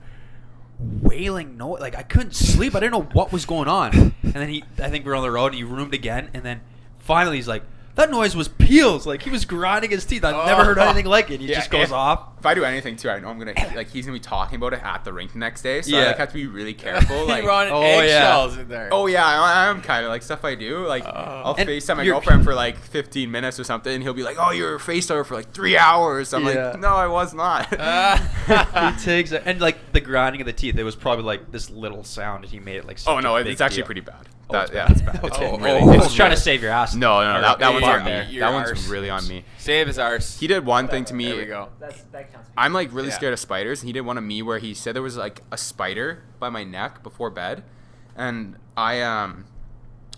wailing noise. Like I couldn't sleep. I didn't know what was going on." And then I think we were on the road. And he roomed again. And then finally he's like, that noise was peels. Like he was grinding his teeth. I've never heard anything like it. He Yeah, just goes off. If I do anything too, I know I'm gonna like he's gonna be talking about it at the rink the next day. So I Yeah. like have to be really careful. Like You're on Oh, yeah. eggshells in there. oh yeah, I'm kind of like stuff I do. Like I'll And FaceTime my you're- girlfriend for like 15 minutes or something, and he'll be like, "Oh, you were FaceTime for like 3 hours." I'm Yeah. like, "No, I was not." He takes it, and like the grinding of the teeth. It was probably like this little sound, and he made it like. Such Oh no, a big it's actually deal. pretty bad. Oh, That, it's yeah, bad. it's bad. It's Oh, getting oh, really. oh, It's it's trying to really- save your ass. No, that one's on Yeah, me. your That one's arse. really on me. Save his arse. He did one thing to me. There we go. That counts. I'm like really Yeah. scared of spiders, and he did one of me where he said there was like a spider by my neck before bed, and I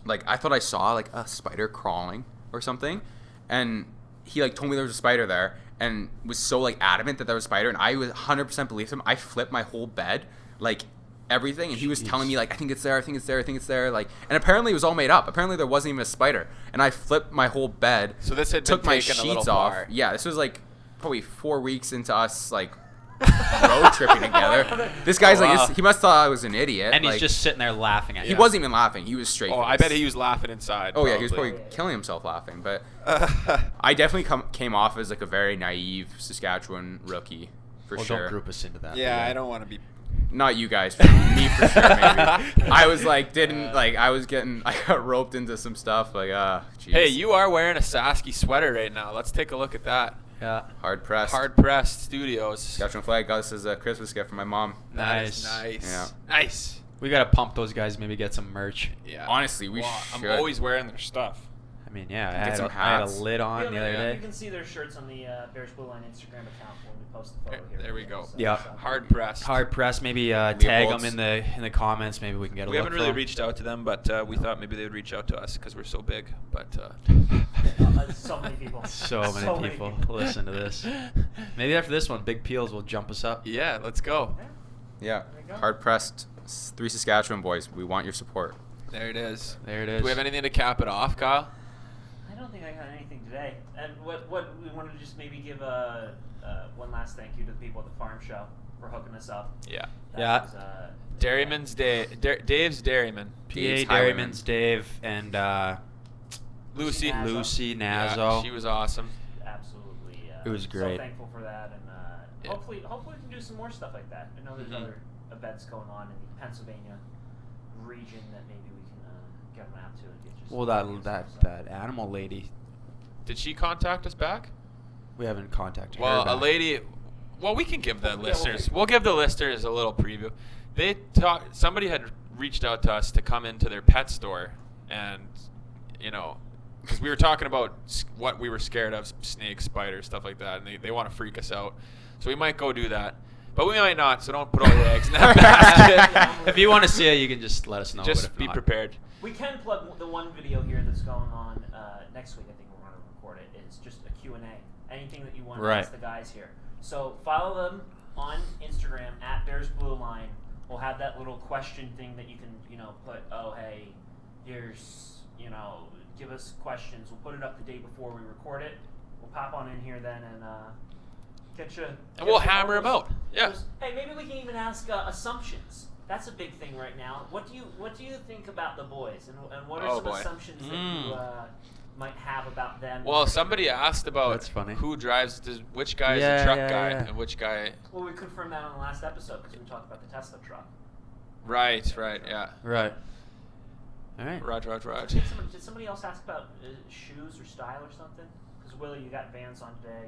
like I thought I saw like a spider crawling or something, and he like told me there was a spider there, and was so like adamant that there was a spider, and I was 100% believed him. I flipped my whole bed, like everything, and he was telling me like I think it's there, I think it's there, I think it's there, like, and apparently it was all made up. Apparently there wasn't even a spider, and I flipped my whole bed. So this had took been my taken a little sheets off. far. Yeah, this was like probably 4 weeks into us like road tripping together. This guy's Wow. like, he must thought I was an idiot. And he's like, just sitting there laughing at you. he wasn't even laughing. He was straight. Oh, I bet he was laughing inside. Oh yeah, he was probably killing himself laughing. But I definitely came off as like a very naive Saskatchewan rookie for Well, sure. don't group us into that. Yeah, I don't want to be. Not you guys, me for sure. Maybe I was like, I got roped into some stuff. Like, geez. Hey, you are wearing a Sasky sweater right now. Let's take a look at that. Yeah. hard pressed. Hard pressed studios. Saskatchewan flag. Got this as a Christmas gift from my mom. Nice. Nice. Nice. Yeah. Nice. We gotta pump those guys. Maybe get some merch. Yeah. Honestly, we Well, I'm should. always wearing their stuff. I mean, yeah. Get some I had a hats. lid on the other You day. can see their shirts on the Bears Blueline Instagram account when we post the photo here. There we go. So, Yeah. Hard pressed. Hard press. Maybe tag Leopold's. them in the comments. Maybe we can get a We look haven't really from. reached out to them, but we thought maybe they would reach out to us because we're so big. But So many people. So many people listen to this. Maybe after this one, Big Peels will jump us up. yeah, let's go. Yeah, There we go. hard pressed. 3 Saskatchewan boys. We want your support. There it is. There it is. Do we have anything to cap it off, Kyle? I don't think I got anything today. And what we wanted to just maybe give one last thank you to the people at the farm show for hooking us up. Yeah. That Yeah. was, Dairyman's Day. Dave's Dairyman. PA Dave's Dairyman's Dave and Lucy. Nazo. Lucy Yeah, Nazo. she was awesome. absolutely. It was great. So thankful for that, and Yeah. hopefully we can do some more stuff like that. I know there's Mhm. other events going on in the Pennsylvania region that maybe we can get on out to and get just. Well, that animal lady, Did she contact us back? we haven't contacted Well, her. a back. lady. Well, we can give the Yeah, we'll listeners. figure it We'll give the listeners a little preview. Somebody had reached out to us to come into their pet store, and because we were talking about what we were scared of, snakes, spiders, stuff like that, and they want to freak us out. So we might go do that, but we might not. So don't put all your eggs in that basket. If you want to see it, you can just let us know. but Just if be not- prepared. We can plug the one video here that's going on next week. I think we're going to record it. It's just a Q&A. Anything that you want to Right. ask the guys here. So follow them on Instagram at Bears Blueline. we'll have that little question thing that you can, put, oh, hey, here's, give us questions. We'll put it up the day before we record it. We'll pop on in here then and get you. And we'll hammer them out. Yeah. Hey, maybe we can even ask assumptions. That's a big thing right now. What do you think about the boys, and what are some assumptions that you might have about them? Well, somebody asked about That's funny. who drives, which guy is a truck guy and which guy. Well, we confirmed that on the last episode because we talked about the Tesla truck. Right, yeah. Right. All right. Raj. Did somebody else ask about shoes or style or something? Because Willi, you got Vans on today.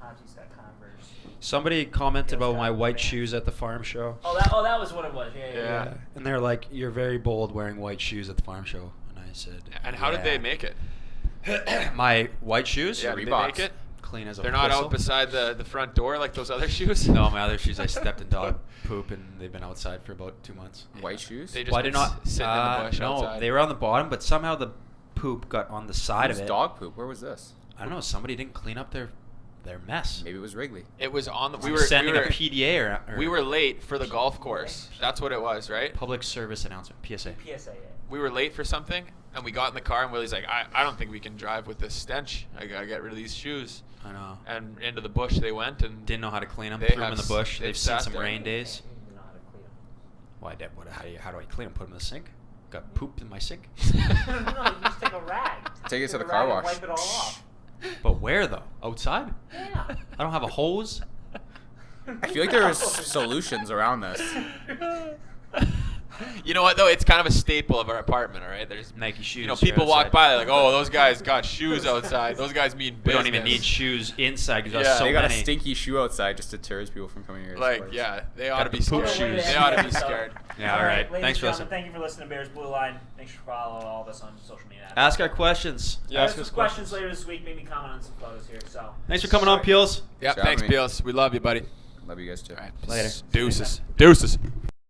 Hobbsy's got Converse. Somebody commented Gil's about my got white Vans. shoes at the farm show. Oh, that was what it was. Yeah. And they're like, "You're very bold wearing white shoes at the farm show." And I said, And how did they make it? My white shoes? Yeah, did they Reeboks. make it? Clean as a They're not whistle. out beside the front door like those other shoes? No, my other shoes, I stepped in dog poop, and they've been outside for about 2 months. White shoes? They just Why been did not sitting in the bush no, outside. they were on the bottom, but somehow the poop got on the side It of was it. dog poop. Where was this? I don't know. Somebody didn't clean up their mess. Maybe it was Wrigley. It was on the. We were sending a PDA or we were late for the golf course. That's what it was, right? public service announcement, PSA. PSA. We were late for something, and we got in the car, and Willie's like, I don't think we can drive with this stench. I gotta get rid of these shoes. I know. And into the bush they went, and Didn't know how to clean them. They Threw them in have the bush. they've They've seen sat some there. rain days. You know how to clean them. Why? How do I clean them? Put them in the sink? Got poop in my sink? No, you just take a rag. Take it to Take the a car rag and wash. Wipe it all off. But where though? Outside? Yeah. I don't have a hose. I feel like there was solutions around this. you know what though? It's kind of a staple of our apartment. All right, there's Nike shoes. you know people are walk outside. by they're like, oh, those guys got shoes outside. Those guys mean We business. don't even need shoes inside because Yeah. there's so They got many. a stinky shoe outside just deters people from coming here. Like yeah, they ought to be the poop scared. shoes. They ought to be scared. Yeah, all right. Ladies Thanks for and gentlemen, listening. thank you for listening to Bears Blue Line. Thanks for following all of us on social media. Ask our questions. Yeah, Ask ask us us questions later this week. Maybe comment on some photos here. So. Thanks for coming on, Peels. Yeah, Thanks for thanks, having me. Peels. We love you, buddy. Love you guys too. All right. Later. Deuces.